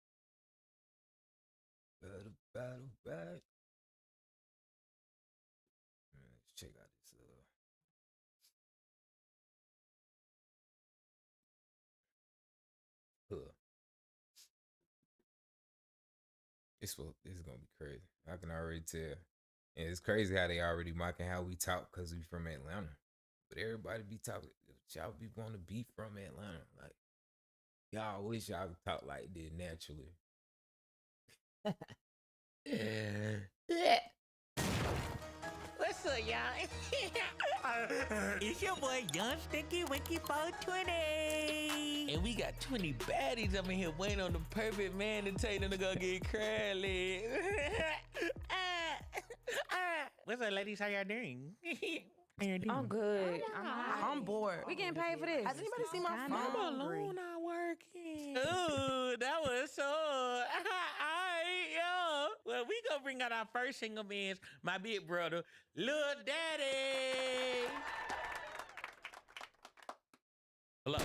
Battle. Let's check out this. This is gonna be crazy. I can already tell. And it's crazy how they already mocking how we talk because we from Atlanta. But everybody be talking. Y'all be want to be from Atlanta. Like, y'all wish y'all could talk like this naturally. What's up, y'all? It's your boy Young Sticky Winky 420. And we got 20 baddies up in here waiting on the perfect man to take them to go get crowded. What's up, ladies? How y'all doing? I'm good. I'm bored. We getting paid for this. Has anybody seen my phone? My balloon not working. Ooh, that was so. Alright, yo. Well, we gonna bring out our first single man's my big brother, Lil Daddy. Hello.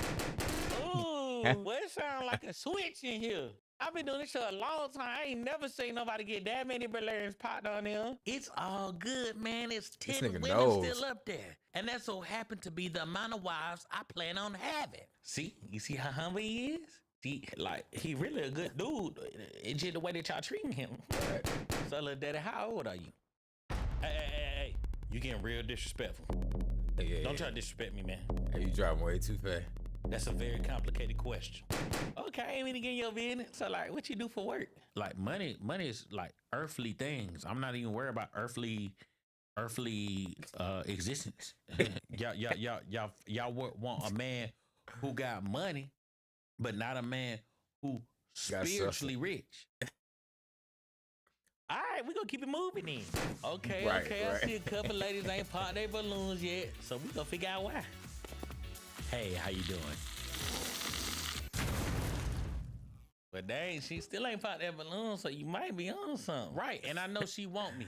Ooh, well, it sound like a switch in here. I've been doing this show a long time. I ain't never seen nobody get that many balloons popped on them. It's all good, man. It's 10 women still up there. And that so happened to be the amount of wives I plan on having. See? You see how humble he is? See, like, he really a good dude. It's just the way that y'all treating him. Right. So, Lil Daddy, how old are you? Hey. You getting real disrespectful. Don't try to disrespect me, man. Hey, you driving way too fast. That's a very complicated question. Okay, I ain't mean to get in your business. So, like, what you do for work? Like, money is like earthly things. I'm not even worried about earthly existence. Y'all want a man who got money, but not a man who spiritually rich. All right, we gonna keep it moving then. Okay, right. I see a couple ladies ain't popped their balloons yet, so we gonna figure out why. Hey, how you doing? But dang, she still ain't popped that balloon, so you might be on something. Right, and I know she want me.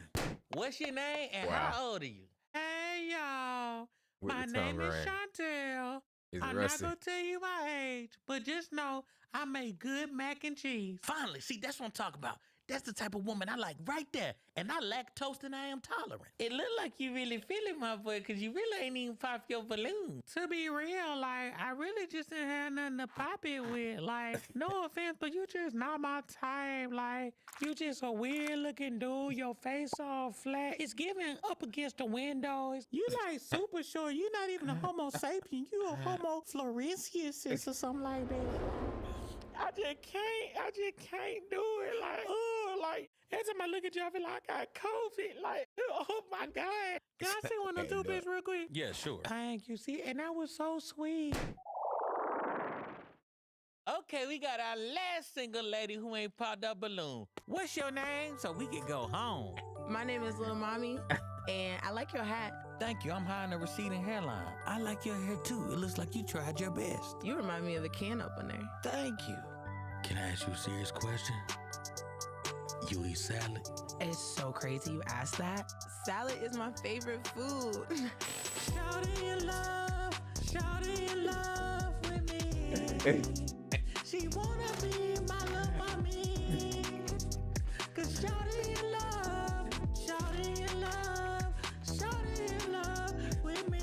What's your name and how old are you? Hey, y'all. My name is Chantel. I'm not gonna tell you my age, but just know I make good mac and cheese. Finally, see, that's what I'm talking about. That's the type of woman I like right there. And I lactose and I am tolerant. It look like you really feel it, my boy, because you really ain't even pop your balloon. To be real, like, I really just didn't have nothing to pop it with. Like, no offense, but you just not my type. Like, you just a weird looking dude. Your face all flat. It's giving up against the windows. You like super short. You not even a homo sapien. You a homo floresiensis or something like that. I just can't do it. Like every time I look at you, I feel like I got COVID. Like, oh my God. Can I see one of them two bitches real quick? Yeah, sure. Thank you. See, and that was so sweet. Okay, we got our last single lady who ain't popped up balloon. What's your name so we can go home? My name is Lil Mommy, and I like your hat. Thank you. I'm high on a receding hairline. I like your hair too. It looks like you tried your best. You remind me of the can opener. Thank you. Can I ask you a serious question? You eat salad? It's so crazy you asked that. Salad is my favorite food. Shout in love with me. She wanna be my love mommy. 'Cause shout in love with me.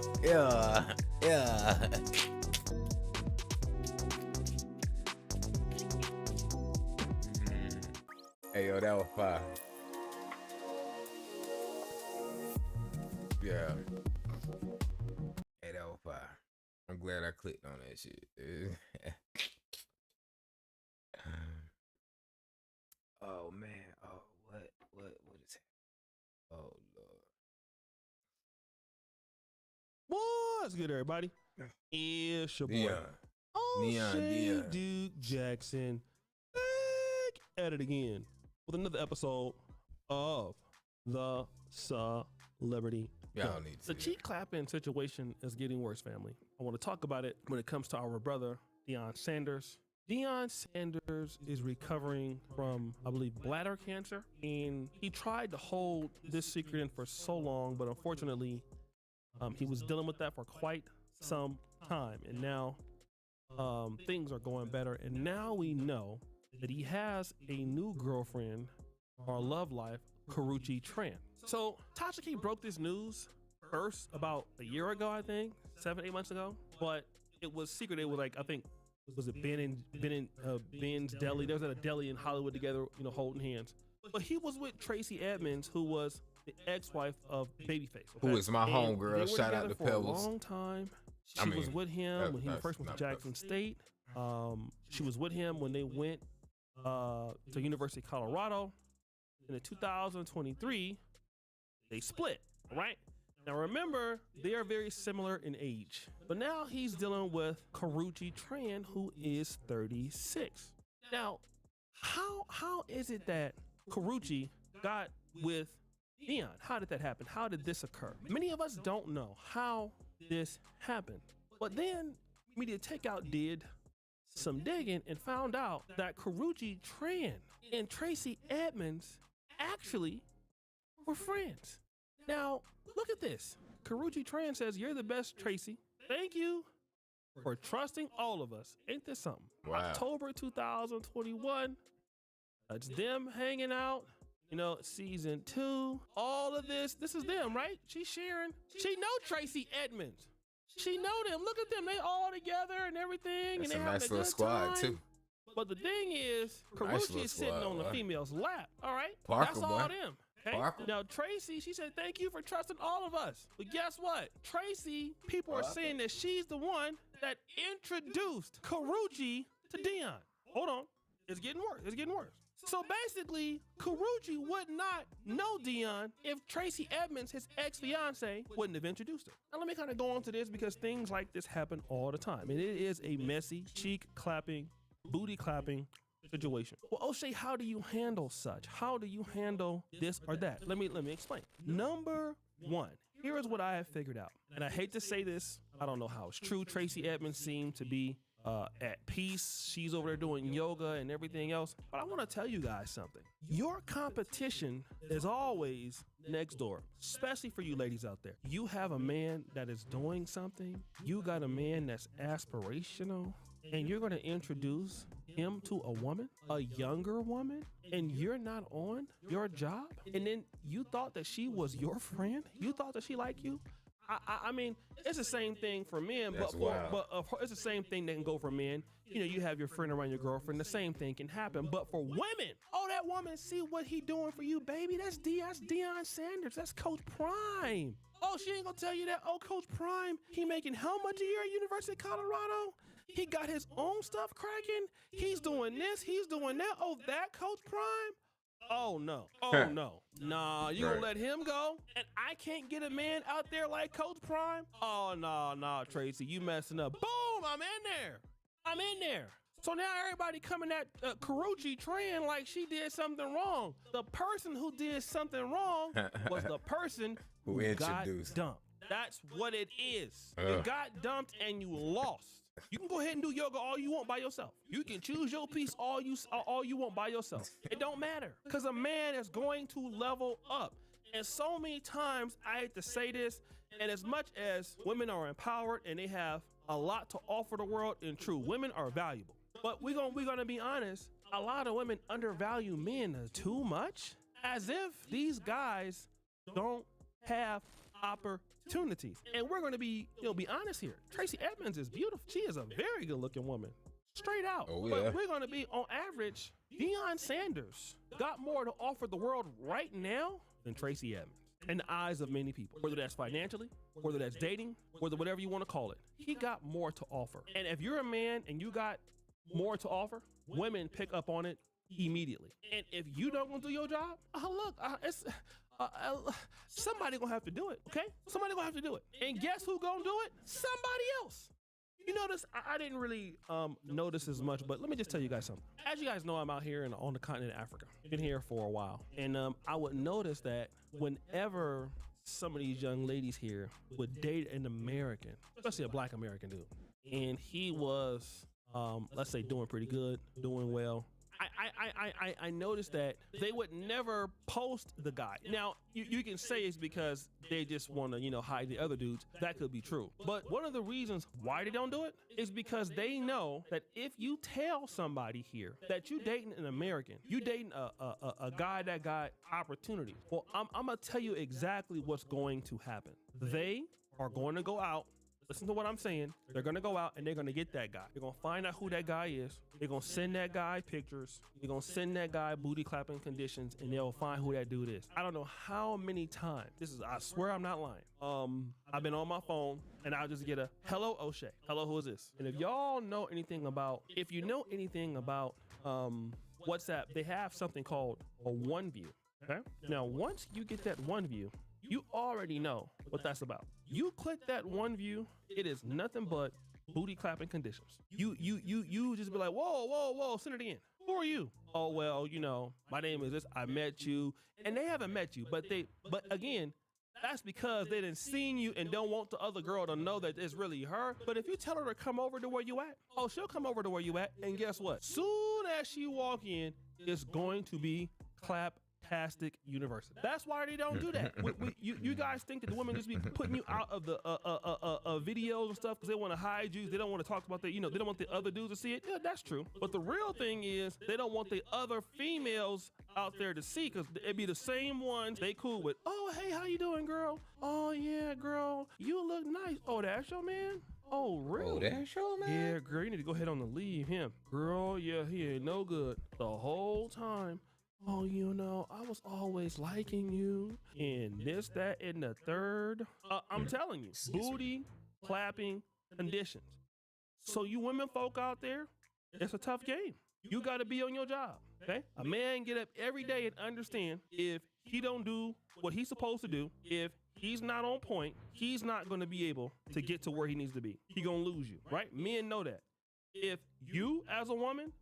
Yeah. Hey, yo, that was fire. Yeah. Hey, that was fire. I'm glad I clicked on that shit. Oh, man. Oh, what is happening? Oh, Lord. What's good, everybody? It's your boy, Neon. Duke Jackson, back at it again with another episode of the Celebrity. Y'all need to. The cheek clapping situation is getting worse, family. I want to talk about it when it comes to our brother, Deion Sanders. Deion Sanders is recovering from, I believe, bladder cancer, and he tried to hold this secret in for so long, but unfortunately, he was dealing with that for quite some time, and now things are going better. And now we know that he has a new girlfriend or love life, Karrueche Tran. So Tasha K broke this news first about a year ago, I think, 7-8 months ago, but it was secret. It was like, I think, was it Ben's Deli? They was at a deli in Hollywood together, you know, holding hands. But he was with Tracy Edmonds, who was the ex-wife of Babyface. Okay? Who is my homegirl? Shout out to for Pebbles. a long time. She was with him when he first went to Jackson State. She was with him when they went to University of Colorado. In 2023, they split, right? Now remember, they are very similar in age. But now he's dealing with Karrueche Tran, who is 36. Now, how is it that Karrueche got with Dion? How did that happen? How did this occur? Many of us don't know how this happened. But then Media Takeout did some digging and found out that Karrueche Tran and Tracy Edmonds actually were friends. Now, look at this. Karrueche Tran says, "You're the best, Tracy. Thank you for trusting all of us." Ain't this something? Wow. October 2021. It's them hanging out. You know, season 2. All of this is them, right? She's sharing. She know Tracy Edmonds. She know them. Look at them. They all together and everything. That's and a they nice having a little good squad, time. too. But the thing is, Nice Karrueche little is sitting squad, on the boy. female's lap. All right? Parker, That's all boy. them. Okay? Parker. Now, Tracy, she said, "Thank you for trusting all of us." But guess what? Tracy, people are saying that she's the one that introduced Karrueche to Dion. Hold on. It's getting worse. It's getting worse. So basically, Karrueche would not know Dion if Tracy Edmonds, his ex-fiance, wouldn't have introduced her. Now let me kind of go on to this because things like this happen all the time. And it is a messy, cheek clapping, booty clapping situation. Well, O'Shea, how do you handle such? How do you handle this or that? Let me explain. Number one, here is what I have figured out. And I hate to say this. I don't know how it's true. Tracy Edmonds seemed to be at peace. She's over there doing yoga and everything else. But I want to tell you guys something. Your competition is always next door, especially for you ladies out there. You have a man that is doing something. You got a man that's aspirational, and you're going to introduce him to a woman, a younger woman, and you're not on your job. And then you thought that she was your friend. You thought that she liked you. I mean, it's the same thing for men, That's wild. it's the same thing that can go for men. You know, you have your friend around your girlfriend, the same thing can happen. But for women, oh, that woman, see what he doing for you, baby. That's Deion Sanders. That's Coach Prime. Oh, she ain't gonna tell you that. Oh, Coach Prime, he making how much a year at University of Colorado? He got his own stuff cracking. He's doing this, he's doing that. Oh, that Coach Prime? Oh no. Oh no. Nah, you gonna let him go? And I can't get a man out there like Coach Prime? Oh nah, Tracy, you messing up. Boom, I'm in there. So now everybody coming at Karrueche Tran like she did something wrong. The person who did something wrong was the person Who got introduced. dumped. That's what it is. You got dumped and you lost. You can go ahead and do yoga all you want by yourself. You can choose your piece all you want by yourself. It don't matter, because a man is going to level up. And so many times I hate to say this, and as much as women are empowered and they have a lot to offer the world, and true, women are valuable. But we're gonna be honest, a lot of women undervalue men too much, as if these guys don't have opportunities. And we're going to be honest here. Tracy Edmonds is beautiful. She is a very good looking woman, straight out. Oh, yeah. But we're going to be, on average, Deion Sanders got more to offer the world right now than Tracy Edmonds in the eyes of many people, whether that's financially, whether that's dating, whether whatever you want to call it. He got more to offer. And if you're a man and you got more to offer, women pick up on it immediately. And if you don't want to do your job, somebody gonna have to do it, okay? Somebody gonna have to do it. And guess who gonna do it? Somebody else. You notice, I didn't really notice as much, but let me just tell you guys something. As you guys know, I'm out here on the continent of Africa. Been here for a while. And I would notice that whenever some of these young ladies here would date an American, especially a black American dude, and he was, let's say, doing pretty good, doing well, I noticed that they would never post the guy. Now you can say it's because they just want to, you know, hide the other dudes. That could be true. But one of the reasons why they don't do it is because they know that if you tell somebody here that you dating an American, you dating a guy that got opportunity. Well, I'm gonna tell you exactly what's going to happen. They are going to go out. Listen to what I'm saying. They're going to go out and they're going to get that guy. They're going to find out who that guy is. They're going to send that guy pictures. They're going to send that guy booty clapping conditions, and they'll find who that dude is. I don't know how many times. I swear I'm not lying. I've been on my phone and I'll just get a hello O'Shea. Hello, who is this? And if y'all know anything about, WhatsApp, they have something called a one view. Okay. Now, once you get that one view, you already know what that's about. You click that one view, it is nothing but booty clapping conditions. You just be like, whoa, send it again. Who are you? Oh, well, you know, my name is this. I met you, and they haven't met you, but again, that's because they didn't seen you and don't want the other girl to know that it's really her. But if you tell her to come over to where you at, oh, she'll come over to where you at, and guess what? Soon as she walk in, it's going to be Claptastic University. That's why they don't do that. You guys think that the women just be putting you out of the videos and stuff because they want to hide you. They don't want to talk about that. You know, they don't want the other dudes to see it. Yeah, that's true. But the real thing is they don't want the other females out there to see because it'd be the same ones they cool with. Oh, hey, how you doing, girl? Oh, yeah, girl, you look nice. Oh, that's your man? Oh, really? Oh, that's your man? Yeah, girl, you need to go ahead on and leave him. Girl, yeah, he ain't no good. The whole time. Oh, you know, I was always liking you, and this, that, and the third. I'm telling you, booty clapping conditions. So you women folk out there, it's a tough game. You got to be on your job, okay? A man get up every day and understand if he don't do what he's supposed to do, if he's not on point, he's not going to be able to get to where he needs to be. He going to lose you, right? Men know that. If you as a woman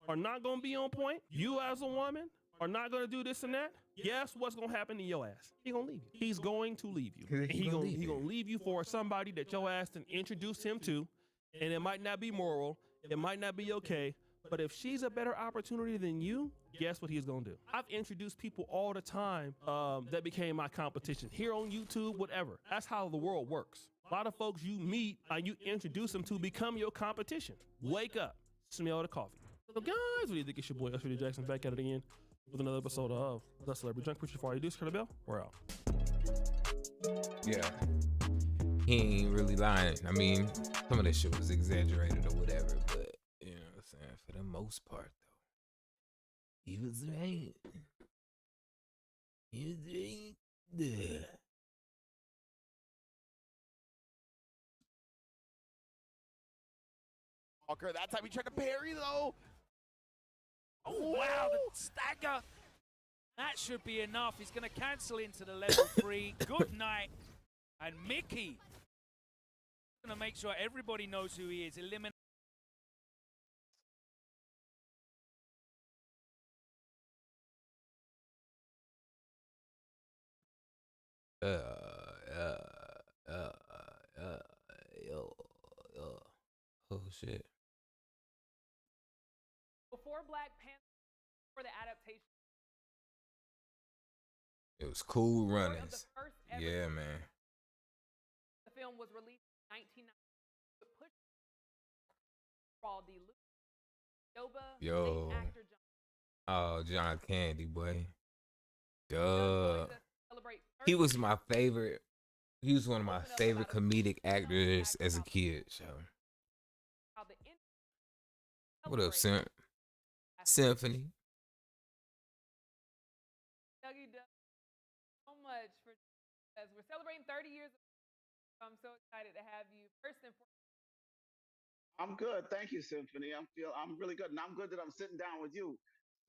are not going to be on point, you as a woman are not going to do this and that, guess what's going to happen to your ass? He going to leave you. He's going to leave you. He going to leave you for somebody that your ass done introduced him to, and it might not be moral, it might not be okay, but if she's a better opportunity than you, guess what he's going to do? I've introduced people all the time that became my competition here on YouTube, whatever. That's how the world works. A lot of folks you meet, you introduce them to become your competition. Wake up, smell the coffee. So guys, what do you think? It's your boy, S.R.D. Jackson, back at it again with another episode of The Celebrity Junk. Before I do, Scott the Bell, we're out. Yeah. He ain't really lying. I mean, some of this shit was exaggerated or whatever, but you know what I'm saying? For the most part, though, he was right. He was right there. Walker, that time he tried to parry, though. Oh, wow, the stagger. That should be enough. He's going to cancel into the level 3. Good night. And Mickey going to make sure everybody knows who he is. Eliminate. Oh shit. Before Black Panther, for the adaptation. It was Cool Of the Runnings. first ever Yeah, man. The film was released in 1990. Push Raw D. Yoba, Yo. late actor John. Oh, John Candy, boy. John Duh. joins us to celebrate He 30 was my favorite. He was one of my favorite comedic actors as a kid. So, how the in- what up, celebrate Symphony? Dougie Doug so much for as we're celebrating 30 years. I'm so excited to have you. First and foremost, I'm good. Thank you, Symphony. I'm really good. And I'm good that I'm sitting down with you.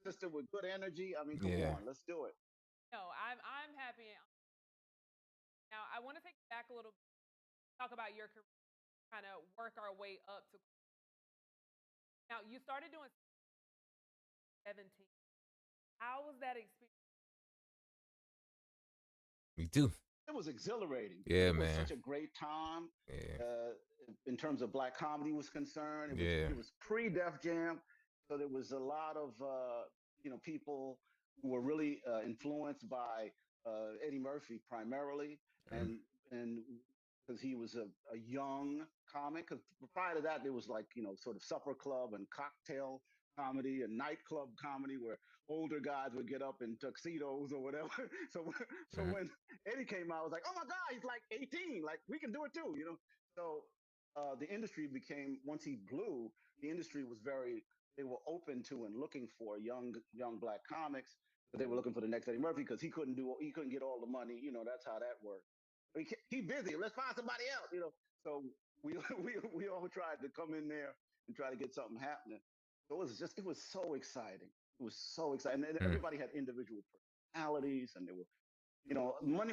Sister with good energy. I mean, come Yeah. on, let's do it. no, I'm happy. Now I want to take it back a little bit, talk about your career, kind of work our way up to. Now you started doing 17. How was that experience? Me too. It was exhilarating. Yeah, it was man. such a great time Yeah. in terms of black comedy was concerned. Yeah. It was pre-Def Jam. So there was a lot of people who were really influenced by Eddie Murphy primarily, Mm. and because he was a young comic. 'Cause prior to that, there was like sort of supper club and cocktail comedy and nightclub comedy where older guys would get up in tuxedos or whatever. So so Mm. when Eddie came out, I was like, oh my God, he's like 18, like we can do it too. So the industry became once he blew, the industry was very they were open to and looking for young black comics. But they were looking for the next Eddie Murphy because he couldn't get all the money. That's how that worked. He busy. Let's find somebody else. So we we all tried to come in there and try to get something happening. So it was so exciting. It was so exciting. And Mm. everybody had individual personalities, and there were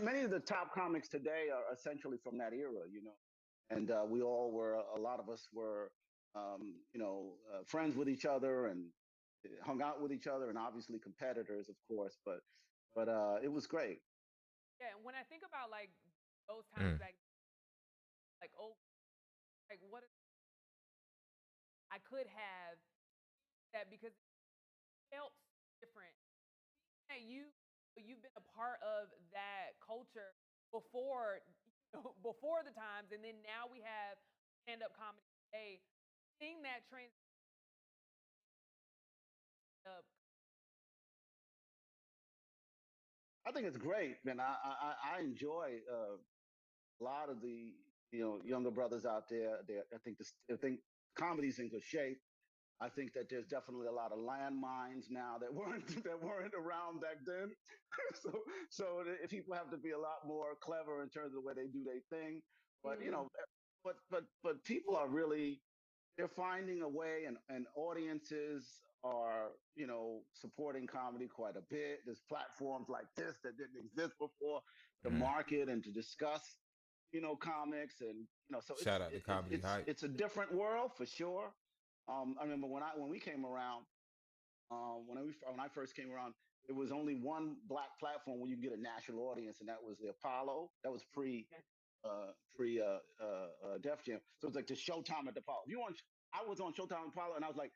many of the top comics today are essentially from that era. And we all were a lot of us were friends with each other and hung out with each other, and obviously competitors, of course. But it was great. Yeah, and when I think about like those times Mm. back, like oh, like what I could have that because it felt different. That you've been a part of that culture before before the times, and then now we have stand up comedy today. Seeing that trend up. I think it's great, man. I enjoy a lot of the younger brothers out there. I think comedy's in good shape. I think that there's definitely a lot of landmines now that weren't that weren't around back then. so so people have to be a lot more clever in terms of the way they do their thing. But Mm. but people are really they're finding a way, and audiences are supporting comedy quite a bit. There's platforms like this that didn't exist before to Mm. market and to discuss comics, and so Shout out to Comedy Hype. it's a different world for sure. I remember when we came around, when I first came around, there was only one black platform where you could get a national audience, and that was the Apollo. That was Def Jam. So it's like the Showtime at the Apollo. If you on, I was on Showtime Apollo, and I was like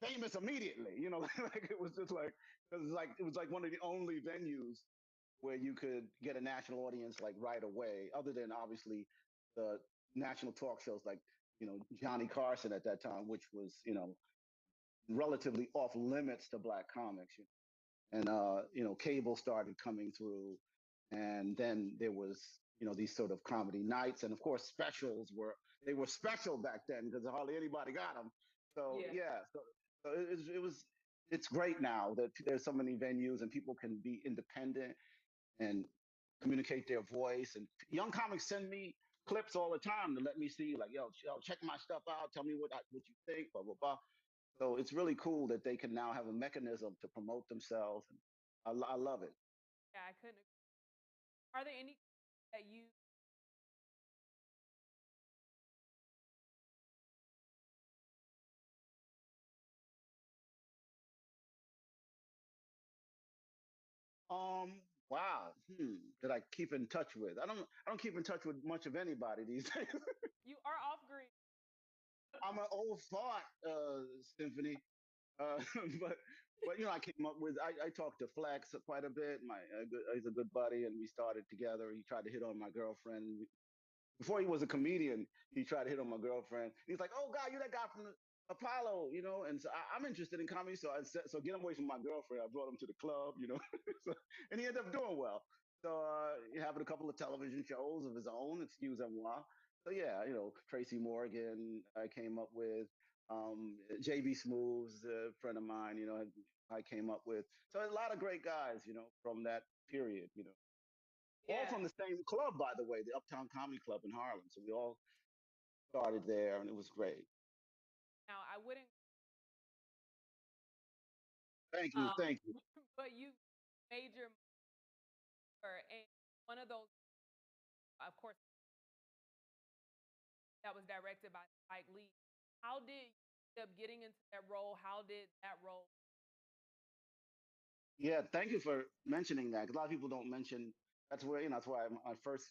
famous immediately. Like it was just like it was like one of the only venues where you could get a national audience like right away, other than obviously the national talk shows like Johnny Carson at that time, which was relatively off limits to black comics. And cable started coming through, and then there was these sort of comedy nights, and of course specials were special back then because hardly anybody got them. So Yeah. yeah, so it's great now that there's so many venues and people can be independent and communicate their voice. And young comics send me clips all the time to let me see, like, yo, check my stuff out, tell me what you think, blah blah blah. So it's really cool that they can now have a mechanism to promote themselves. And I love it. Yeah, I couldn't. Are there any that you Um, wow. That I keep in touch with. I don't keep in touch with much of anybody these days. you are off grid? I'm an old fart, Symphony. Uh, but I came up with. I talked to Flex quite a bit. He's a good buddy, and we started together. He tried to hit on my girlfriend. Before he was a comedian, he tried to hit on my girlfriend. He's like, "Oh God, you that guy from the Apollo." And so I'm interested in comedy, so I said, so get him away from my girlfriend. I brought him to the club. so, and he ended up doing well. So having a couple of television shows of his own, excuse moi. So yeah, Tracy Morgan, I came up with. JB Smooth's a friend of mine. I came up with. So a lot of great guys, from that period. All Yeah. from the same club, by the way, the Uptown Comedy Club in Harlem. So we all started there, and it was great. Now I wouldn't. Thank you, Um, thank you. but you made your and one of those, of course, that was directed by Spike Lee. How did you end up getting into that role? How did that role? Yeah, thank you for mentioning that, because a lot of people don't mention. That's why my first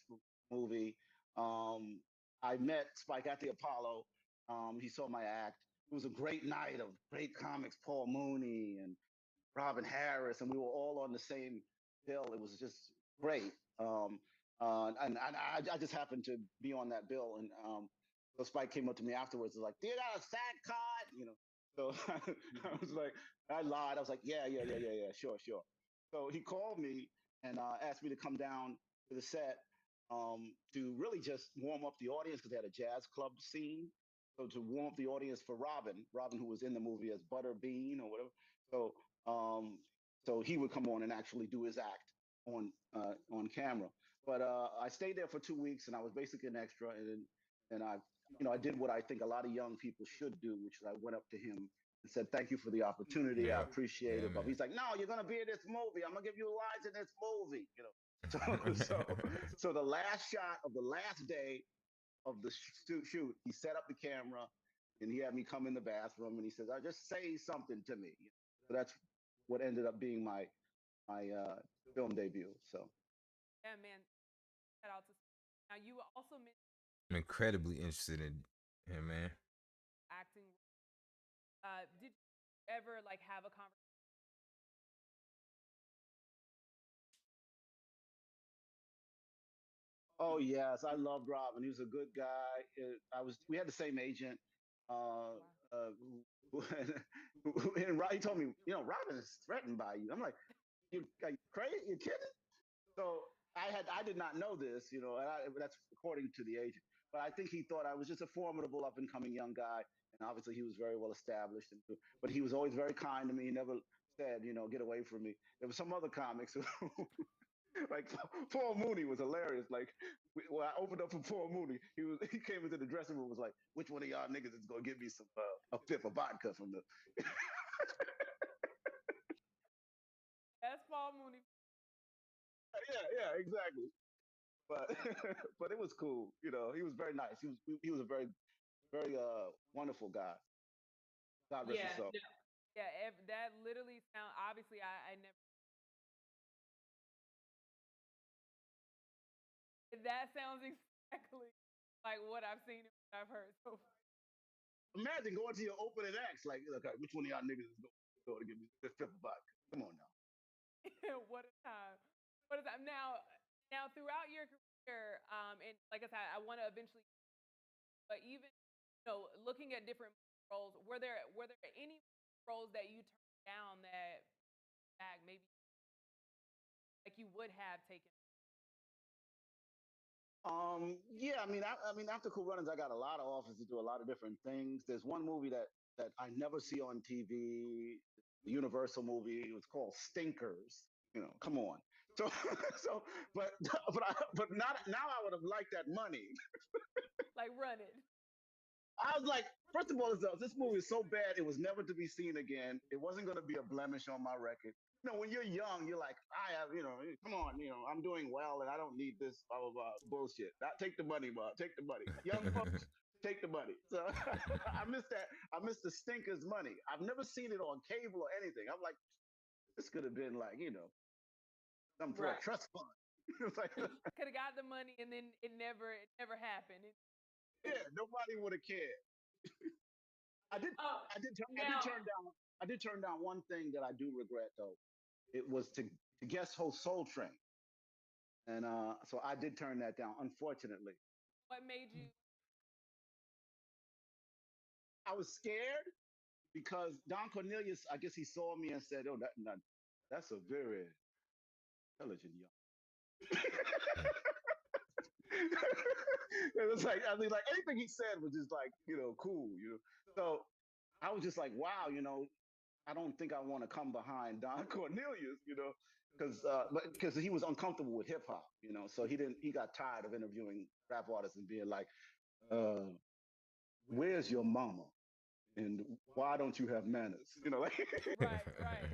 movie. I met Spike at the Apollo. He saw my act, it was a great night of great comics, Paul Mooney and Robin Harris, and we were all on the same bill. It was just great. I just happened to be on that bill, and so Spike came up to me afterwards, and was like, "Do you got a SAG card?" You know. So I was like, I lied. I was like, "Yeah, sure." So he called me and asked me to come down to the set to really just warm up the audience because they had a jazz club scene. So to warm up the audience for Robin, who was in the movie as Butterbean or whatever. So um, so he would come on and actually do his act on camera. But I stayed there for 2 weeks, and I was basically an extra, and I did what I think a lot of young people should do, which is I went up to him and said, "Thank you for the opportunity. I Yeah. appreciate Yeah, it." But man. he's like, "No, you're gonna be in this movie. I'm gonna give you lines in this movie." You know. So the last shot of the last day of the shoot, he set up the camera and he had me come in the bathroom and he says, "I just say something to me." So that's what ended up being my film debut. So Yeah, man. Shout out to. Now you also mentioned I'm incredibly interested in him, man. acting. Did you ever like have a conversation? oh yes, I loved Robin. He was a good guy. We had the same agent. Uh, Wow. and he told me, Robin is threatened by you. I'm like, are you crazy? You kidding? So I did not know this, and that's according to the agent. But I think he thought I was just a formidable up and coming young guy, and obviously he was very well established. But he was always very kind to me. He never said, get away from me. There were some other comics who, like Paul Mooney was hilarious. Like when I opened up for Paul Mooney, he came into the dressing room, was like, "Which one of y'all niggas is gonna give me some a fifth of vodka from the?" That's Paul Mooney. Yeah, exactly. But but it was cool. He was very nice. He was a very wonderful guy. God rest his Yeah, soul. no. Yeah, that literally sound. Obviously, I never. That sounds exactly like what I've seen and what I've heard so far. Imagine going to your opening acts like, look, which one of y'all niggas is going to give me the fifth of vodka? Come on now. What a time! What a time! Now throughout your career, and like I said, I want to eventually, but even looking at different roles, were there any roles that you turned down that back maybe like you would have taken? Yeah, I mean, after Cool Runnings, I got a lot of offers to do a lot of different things. There's one movie that I never see on TV, the Universal movie. It was called Stinkers. Come on. So, so, but not now. I would have liked that money. Like run it. I was like, first of all, this movie is so bad, it was never to be seen again. It wasn't going to be a blemish on my record. When you're young, you're like, I have, come on, I'm doing well and I don't need this, blah, blah, blah, bullshit. Take the money, Bob. Take the money. Young folks, take the money. So I missed that. I missed the stinkers money. I've never seen it on cable or anything. I'm like, this could have been like, some for a Right. trust fund. It's like, Could have got the money and then it never happened. yeah, nobody would have cared. I did, Oh, I did, I did now turn down. I did turn down one thing that I do regret though. It was to guest host Soul Train, and so I did turn that down. Unfortunately, what made you? I was scared because Don Cornelius, I guess he saw me and said, "Oh, that's a very intelligent young." It was like, I mean, like anything he said was just like, cool. So I was just like, wow, I don't think I want to come behind Don Cornelius, because he was uncomfortable with hip hop, so he got tired of interviewing rap artists and being like, uh, where's your mama? And why don't you have manners? Like Right, right.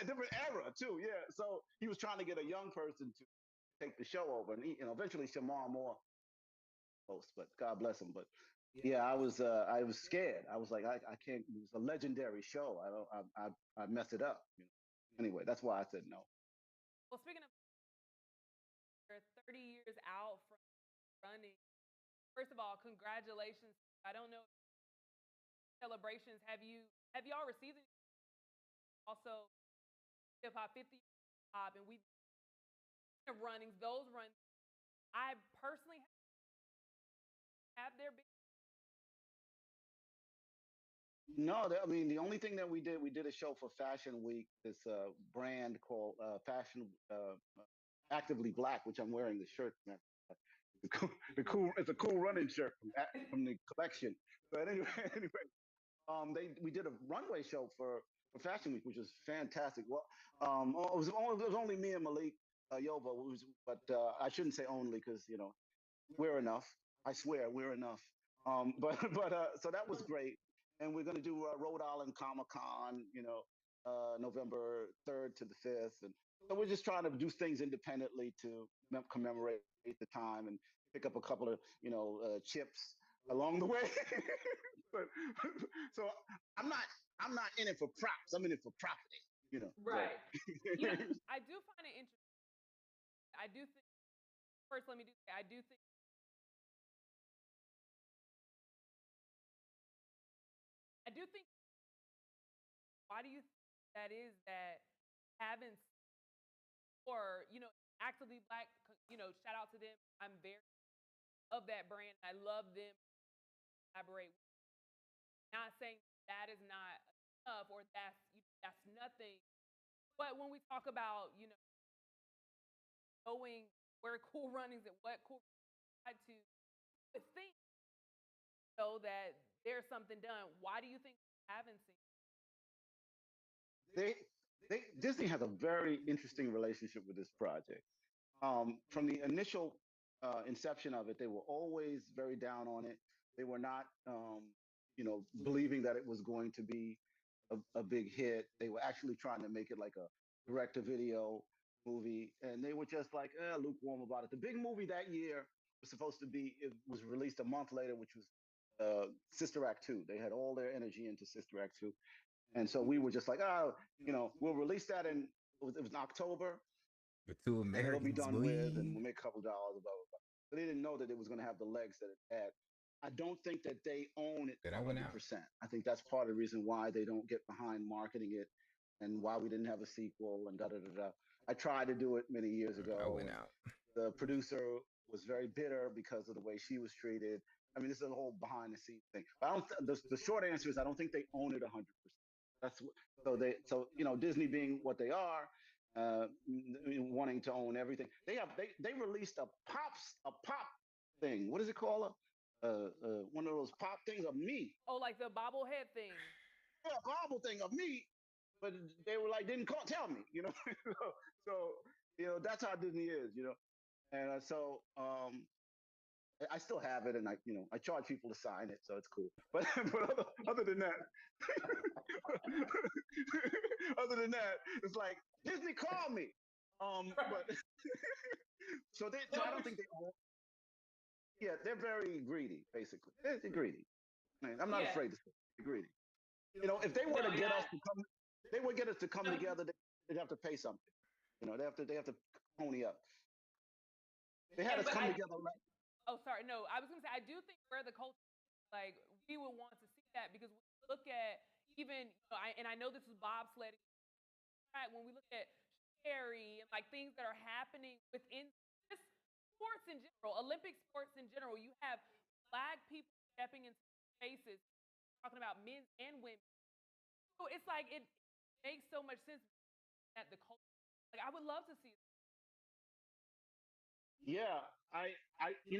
different era too. Yeah. So he was trying to get a young person to take the show over, and eventually Shamar Moore host, but God bless him. But yeah, I was scared. I was like, I can't. It was a legendary show. I don't. I mess it up. Anyway, that's why I said no. Well, speaking of, you're 30 years out from running. first of all, congratulations. I don't know celebrations. Have y'all received any also hip hop 50 hop and we runnings, those runs. I personally have there been No, I mean the only thing that we did a show for Fashion Week. This brand called Fashion Actively Black, which I'm wearing the shirt. Man. It's a cool running shirt from the collection. But anyway, we did a runway show for Fashion Week, which was fantastic. Well, it was only me and Malik Yoba, but I shouldn't say only because we're enough. I swear we're enough. But so that was great, and we're going to do Rhode Island Comic Con, November 3rd to the 5th, and so we're just trying to do things independently to commemorate the time and pick up a couple of chips along the way. but, so I'm not in it for props. I'm in it for property. right. I do find it interesting. I do think first let me do say I do think why do you think that is that haven't or actively black shout out to them. I'm very of that brand. I love them. Collaborate. Not saying that is not enough or that's nothing. But when we talk about knowing where cool runnings and what cool try to think so that there's something done. Why do you think we haven't seen? they Disney has a very interesting relationship with this project. From the initial inception of it, they were always very down on it. They were not, believing that it was going to be a big hit. They were actually trying to make it like a direct-to-video movie, and they were just like lukewarm about it. The big movie that year was supposed to be. It was released a month later, which was Sister Act 2. They had all their energy into Sister Act 2, and so we were just like, oh, we'll release that it was in October, The two and it'll be Americans, done with, and boy. we'll make a couple dollars, blah blah blah. But they didn't know that it was going to have the legs that it had. I don't think that they own it That I went out. 100%. I think that's part of the reason why they don't get behind marketing it, and why we didn't have a sequel and da da da da. I tried to do it many years I ago, went and out. the producer was very bitter because of the way she was treated. I mean, this is a whole behind the scenes thing. But I don't. The short answer is I don't think they own it 100%. That's so Disney being what they are, wanting to own everything. They released a pop thing. What is it called? One of those pop things of me. Oh, like the bobblehead thing. Yeah, a Bible thing of me, but they were like didn't tell me. So that's how Disney is. And I still have it, and I charge people to sign it, so it's cool. But other than that, other than that, it's like Disney called me. But so I don't think they. Yeah, they're very greedy, basically. They're greedy. I mean, I'm not Yeah. afraid to say they're greedy. If they were to get us to come, they would get us to come together. They'd have to pay something. They have to pony up. They had us But come together. oh, sorry. No, I was gonna say I do think where the culture, like we would want to see that because when we look at even, I know this is bobsledding. Right, when we look at Sherry and like things that are happening within just sports in general, Olympic sports in general, you have black people stepping into spaces, talking about men and women. So it's like it makes so much sense that the culture. Like I would love to see. Yeah,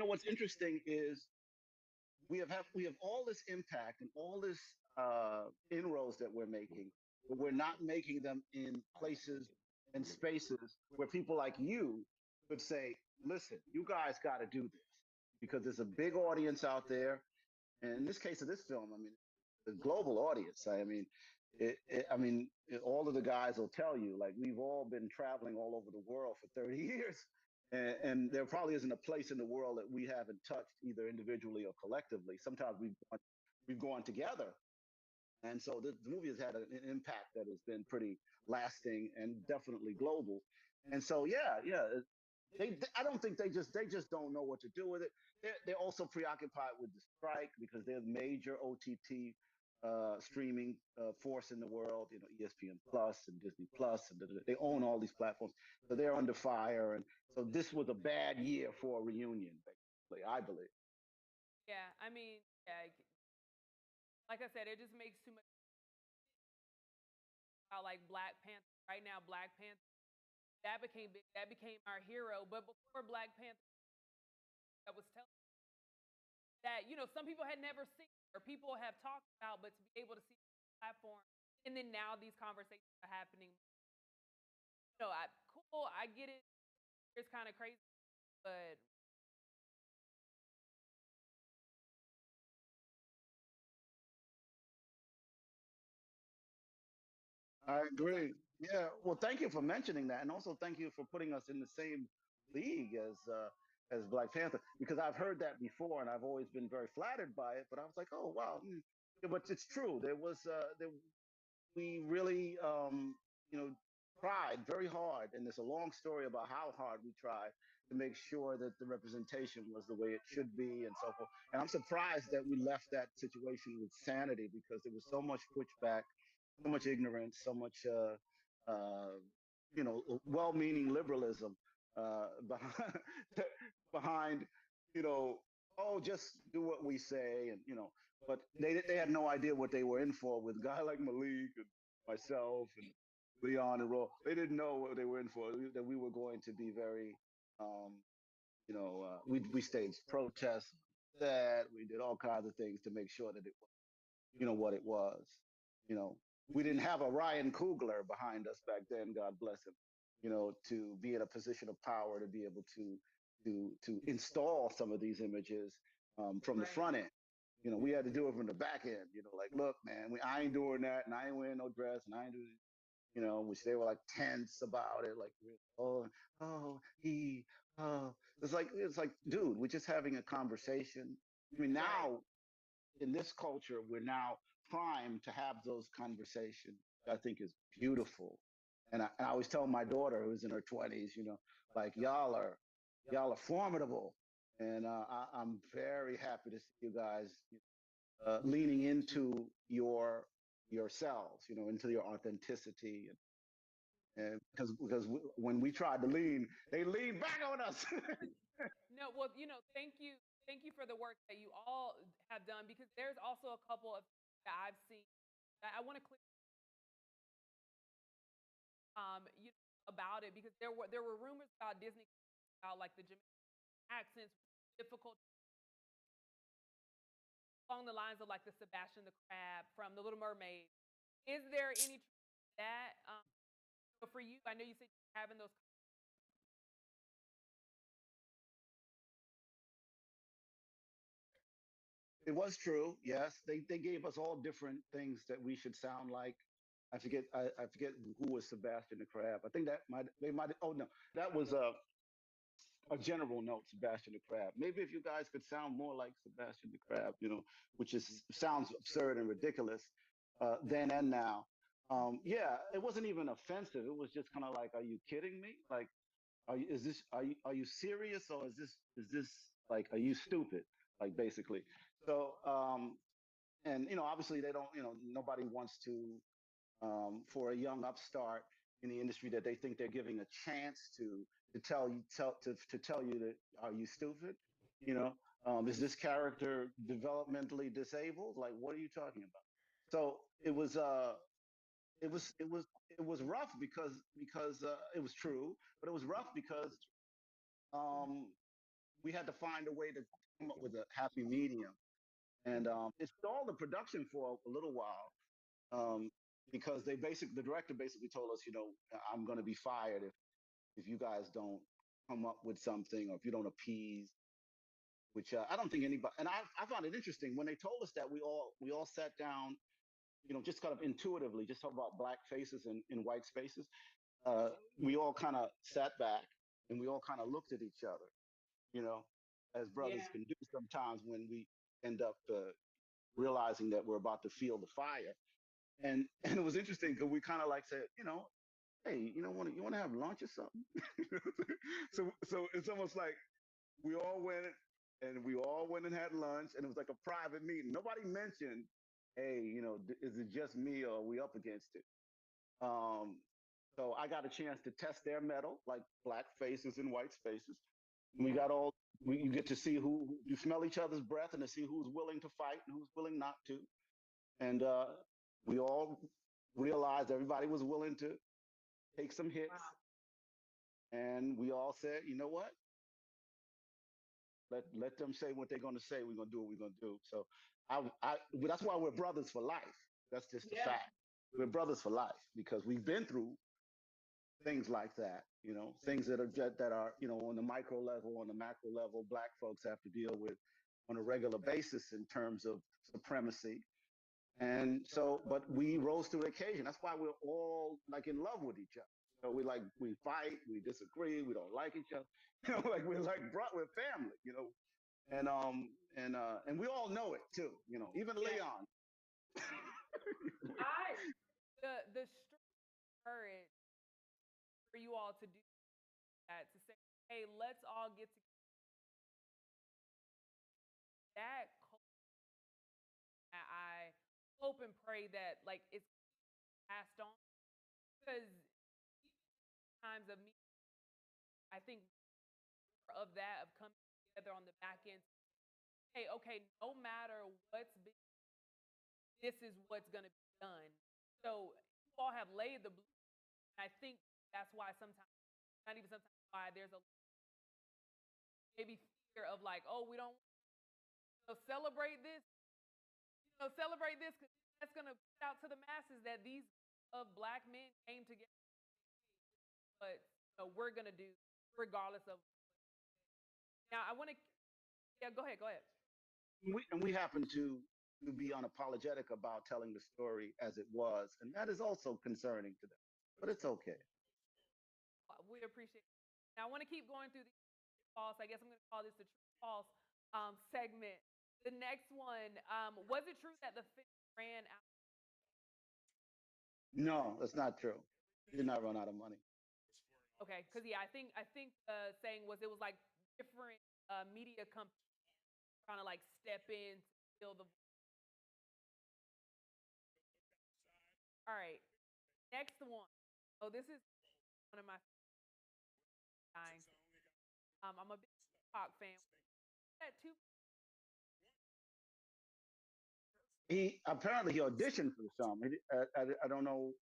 what's interesting is we have all this impact and all this inroads that we're making, but we're not making them in places and spaces where people like you could say, "Listen, you guys got to do this," because there's a big audience out there. And in this case of this film, I mean, the global audience. I mean, all of the guys will tell you, like, we've all been traveling all over the world for 30 years. And there probably isn't a place in the world that we haven't touched either individually or collectively. Sometimes we've gone together. And so the movie has had an impact that has been pretty lasting and definitely global. And so, yeah, I don't think they just don't know what to do with it. They're also preoccupied with the strike because they're the major OTT streaming force in the world. You know, ESPN Plus and Disney Plus, and they own all these platforms, so they're under fire. And so this was a bad year for a reunion, basically, I believe. Yeah, I mean, yeah, like I said, it just makes too much about like Black Panther. Right now, Black Panther that became big. That became our hero. But before Black Panther, that was telling that some people had never seen or people have talked about, but to be able to see the platform, and then now these conversations are happening. Cool. I get it. It's kind of crazy, but I agree. Yeah. Well, thank you for mentioning that, and also thank you for putting us in the same league as Black Panther, because I've heard that before, and I've always been very flattered by it. But I was like, oh wow, yeah, but it's true. We really you know tried very hard, and there's a long story about how hard we tried to make sure that the representation was the way it should be, and so forth. And I'm surprised that we left that situation with sanity, because there was so much pushback, so much ignorance, so much well-meaning liberalism behind, behind you know oh, just do what we say, and but they had no idea what they were in for with a guy like Malik and myself and Leon and Ro. They didn't know what they were in for. That we were going to be very, we staged protests, that we did all kinds of things to make sure that it was, what it was. You know, we didn't have a Ryan Coogler behind us back then. God bless him. To be in a position of power, to be able to install some of these images from the front end. We had to do it from the back end. Like, look, man, I ain't doing that, and I ain't wearing no dress, and I ain't doing, which they were like tense about it, like, oh, oh, oh. It's like, dude, we're just having a conversation. I mean, now in this culture, we're now primed to have those conversations. I think is beautiful. And I always tell my daughter, who's in her 20s, like, y'all are formidable. And I'm very happy to see you guys leaning into yourselves, into your authenticity. And when we tried to lean, they leaned back on us. no, well, thank you for the work that you all have done, because there's also a couple of that I've seen. I want to click about it, because there were rumors about Disney about like the Jamaican accents difficult along the lines of like the Sebastian the Crab from The Little Mermaid. Is there any truth to that for you? I know you said you're having those. It was true. Yes, they gave us all different things that we should sound like. I forget who was Sebastian the Crab. I think that they might. Oh no, that was a general note, Sebastian the Crab. Maybe if you guys could sound more like Sebastian the Crab, which sounds absurd and ridiculous then and now. Yeah, it wasn't even offensive. It was just kind of like, are you kidding me? Like, are you serious, or is this like, are you stupid? Like, basically. So and obviously they don't, nobody wants to for a young upstart in the industry that they think they're giving a chance to tell you that, are you stupid? You know, is this character developmentally disabled? Like, what are you talking about? So it was rough, because it was true, but it was rough because um, we had to find a way to come up with a happy medium, and it stalled the production for a little while, um, because the director basically told us, I'm going to be fired if you guys don't come up with something, or if you don't appease. Which I don't think anybody. And I found it interesting when they told us that we all sat down, just kind of intuitively, just talk about black faces in white spaces. We all kind of sat back, and we all kind of looked at each other, you know, as brothers Yeah. can do sometimes when we end up realizing that we're about to feel the fire. And it was interesting because we kind of like said, hey, you want to have lunch or something? So it's almost like we all went and had lunch, and it was like a private meeting. Nobody mentioned, hey, is it just me or are we up against it? Um, so I got a chance to test their metal, like black faces and white faces. We got all you get to see who you smell each other's breath and to see who's willing to fight and who's willing not to. And we all realized everybody was willing to take some hits. Wow. And we all said, you know what? Let them say what they're going to say. We're going to do what we're going to do. So that's why we're brothers for life. That's just the fact. We're brothers for life because we've been through things like that, things that are, on the micro level, on the macro level, black folks have to deal with on a regular basis in terms of supremacy. And so, but we rose to the occasion. That's why we're all like in love with each other. We fight, we disagree, we don't like each other. We're family, and we all know it too, even Leon. The courage for you all to do that, to say, hey, let's all get together. That I hope and pray that like it's passed on because times of me, I think of that of coming together on the back end. Hey, okay, no matter what's been, this is what's gonna be done. So you all have laid the blue. And I think that's why sometimes, not even sometimes, why there's a maybe fear of like, oh, we don't celebrate this, celebrate this because that's gonna put out to the masses that these of black men came together. But we're gonna do regardless of. Now I want to. Yeah, go ahead. Go ahead. We happen to be unapologetic about telling the story as it was, and that is also concerning to them. But it's okay. We appreciate it. Now I want to keep going through the false. I guess I'm going to call this the true false segment. The next one, was it true that the fish ran out? No, that's not true. He did not run out of money. Okay, because I think the saying was it was like different media companies trying to like step in to fill the. All right, next one. Oh, this is one of my dying. I'm a big Tupac fan. That too. He apparently auditioned for the film. I don't know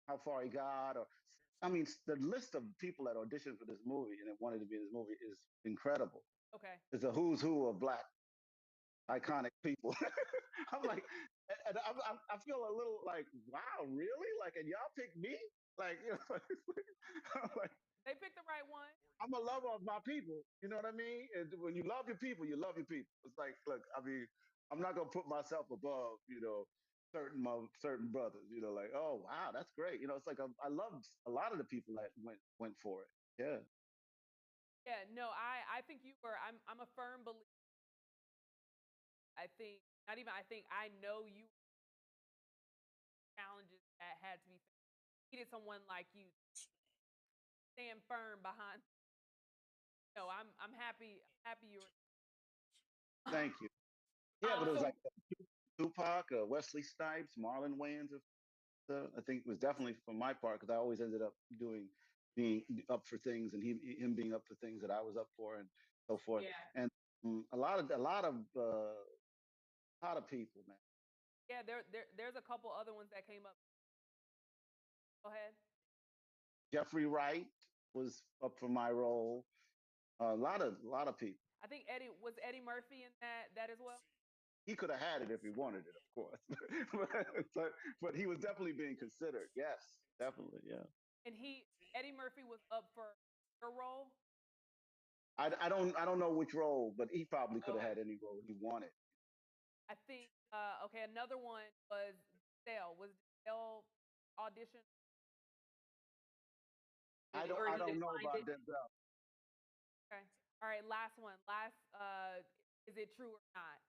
how far he got, or I mean, the list of people that auditioned for this movie and that wanted to be in this movie is incredible. Okay. It's a who's who of black iconic people. I'm like, and I feel a little like, wow, really? Like, and y'all picked me? Like, I'm like, they picked the right one. I'm a lover of my people. You know what I mean? And when you love your people, you love your people. It's like, look, I mean, I'm not gonna put myself above, certain brothers. Like, oh wow, that's great. It's like I love a lot of the people that went for it. Yeah. Yeah. No, I think you were. I'm a firm believer. I think not even. I think I know you. Challenges that had to be faced. Needed someone like you. Stand firm behind. No, I'm happy. Happy you were. Thank you. Yeah, but it was like Tupac, Wesley Snipes, Marlon Wayans. I think it was definitely for my part because I always ended up being up for things, and him being up for things that I was up for, and so forth. Yeah. And a lot of people, man. Yeah, there's a couple other ones that came up. Go ahead. Jeffrey Wright was up for my role. A lot of people. I think Eddie Murphy in that as well. He could have had it if he wanted it, of course, but he was definitely being considered. Yes, definitely, yeah. And Eddie Murphy was up for your role. I don't know which role, but he probably could have had any role he wanted. I think okay. Another one was Denzel. Was Denzel audition? I don't know about Denzel. Okay. All right. Last one. Is it true or not?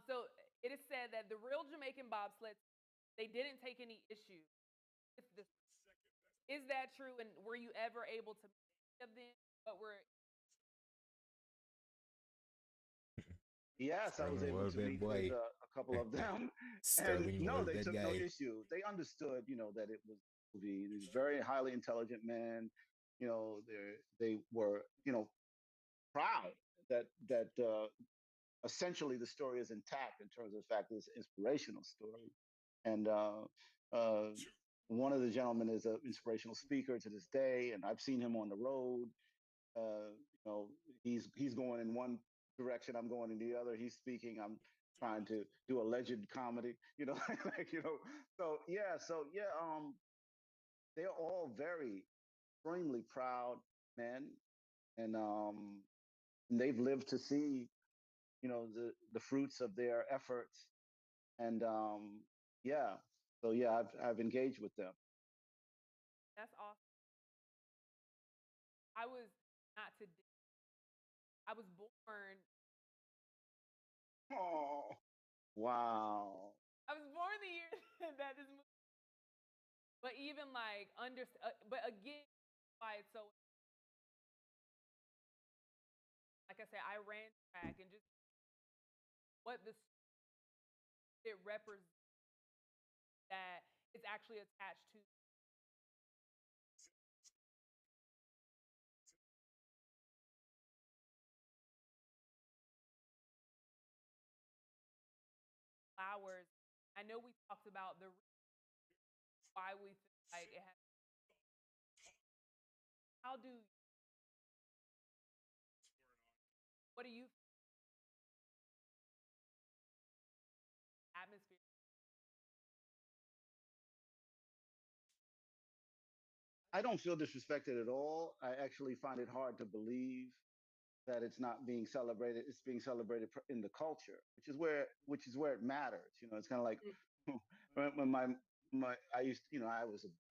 So it is said that the real Jamaican bobsled, they didn't take any issue with the Is that true? And were you ever able to meet any of them? What were Yes, I was Struggling able was to that meet with boy. a couple of them, and Struggling no, was they that took no guy. issue. They understood, that it was a movie. These very highly intelligent men, they were, proud that essentially the story is intact in terms of the fact that it's an inspirational story, and uh, one of the gentlemen is an inspirational speaker to this day, and I've seen him on the road. uh, he's going in one direction, I'm going in the other. He's speaking, I'm trying to do a legend comedy, like so yeah. They're all very extremely proud men, and they've lived to see, the fruits of their efforts, and yeah, so yeah, I've engaged with them. that's awesome. I was not to I was born Oh, wow. I was born the year that this movie, but even like but again, why it's so, like I said, I ran track and just what it represents, that it's actually attached to flowers. I know we talked about the why we feel like it has. How do what do you atmosphere? I don't feel disrespected at all. I actually find it hard to believe that it's not being celebrated. It's being celebrated in the culture, which is where it matters. It's kind of like when my I used,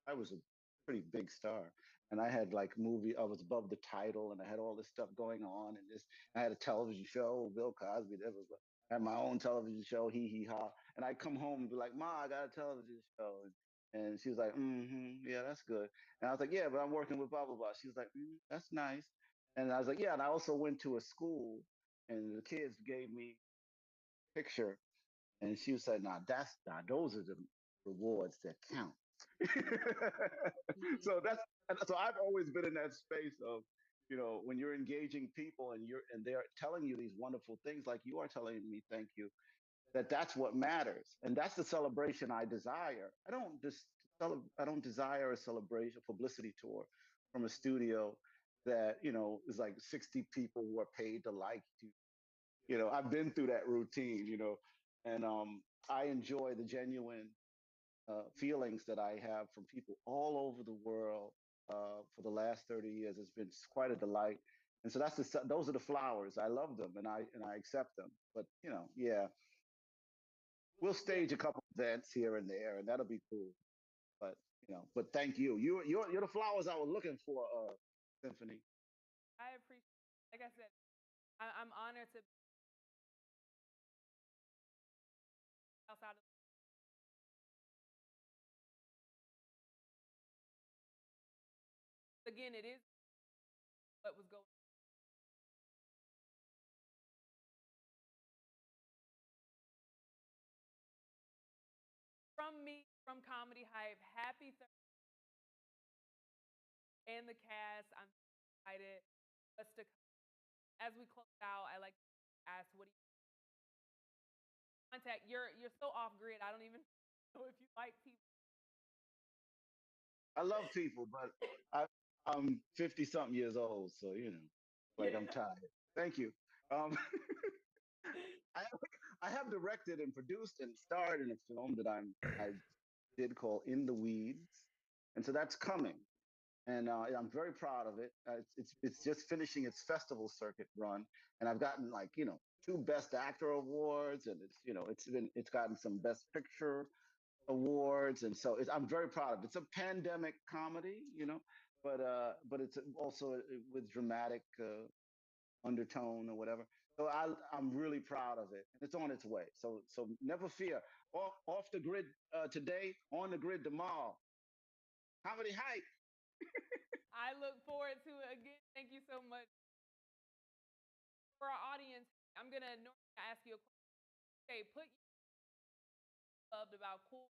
I was a pretty big star, and I had like movie. I was above the title, and I had all this stuff going on, and this. I had a television show, Bill Cosby. I had my own television show, Hee Hee Ha, and I'd come home and be like, "Ma, I got a television show," and she was like, "Yeah, that's good." And I was like, "Yeah, but I'm working with blah blah blah." She was like, "That's nice." And I was like, "Yeah." And I also went to a school, and the kids gave me a picture, and she was like, "Nah, those are the rewards that count." Mhm. So I've always been in that space of, when you're engaging people and they're telling you these wonderful things like you are telling me, thank you, that's what matters, and that's the celebration I desire. I don't desire a celebration, a publicity tour from a studio that is like 60 people who are paid to like you. I've been through that routine, and I enjoy the genuine feelings that I have from people all over the world for the last 30 years. It's been quite a delight. And so those are the flowers. I love them, and I accept them. But yeah, we'll Yeah, stage a couple events here and there, and that'll be cool. But thank you. You're the flowers I was looking for, Symphony. I appreciate. Like I said, I'm honored to be outside of. Again, it is what was going from me from Comedy Hype. Happy Thursday and the cast. I'm excited. What's to come. As we close out, I like to ask, what do you contact? You're so off grid. I don't even know if you like people. I love people, but I'm 50 something years old, so like Yeah. I'm tired. Thank you. Um, I I have directed and produced and starred in a film that I did call In the Weeds, and so that's coming, and I'm very proud of it. It's just finishing its festival circuit run, and I've gotten like two Best Actor awards, and it's gotten some Best Picture awards, and so I'm very proud of it. It's a pandemic comedy, but it's also with dramatic undertone or whatever. So I'm really proud of it, and it's on its way. So never fear. Off the grid today, on the grid tomorrow. Comedy hype. I look forward to it again. Thank you so much. For our audience, I'm gonna normally ask you a question. Okay, put you loved about cool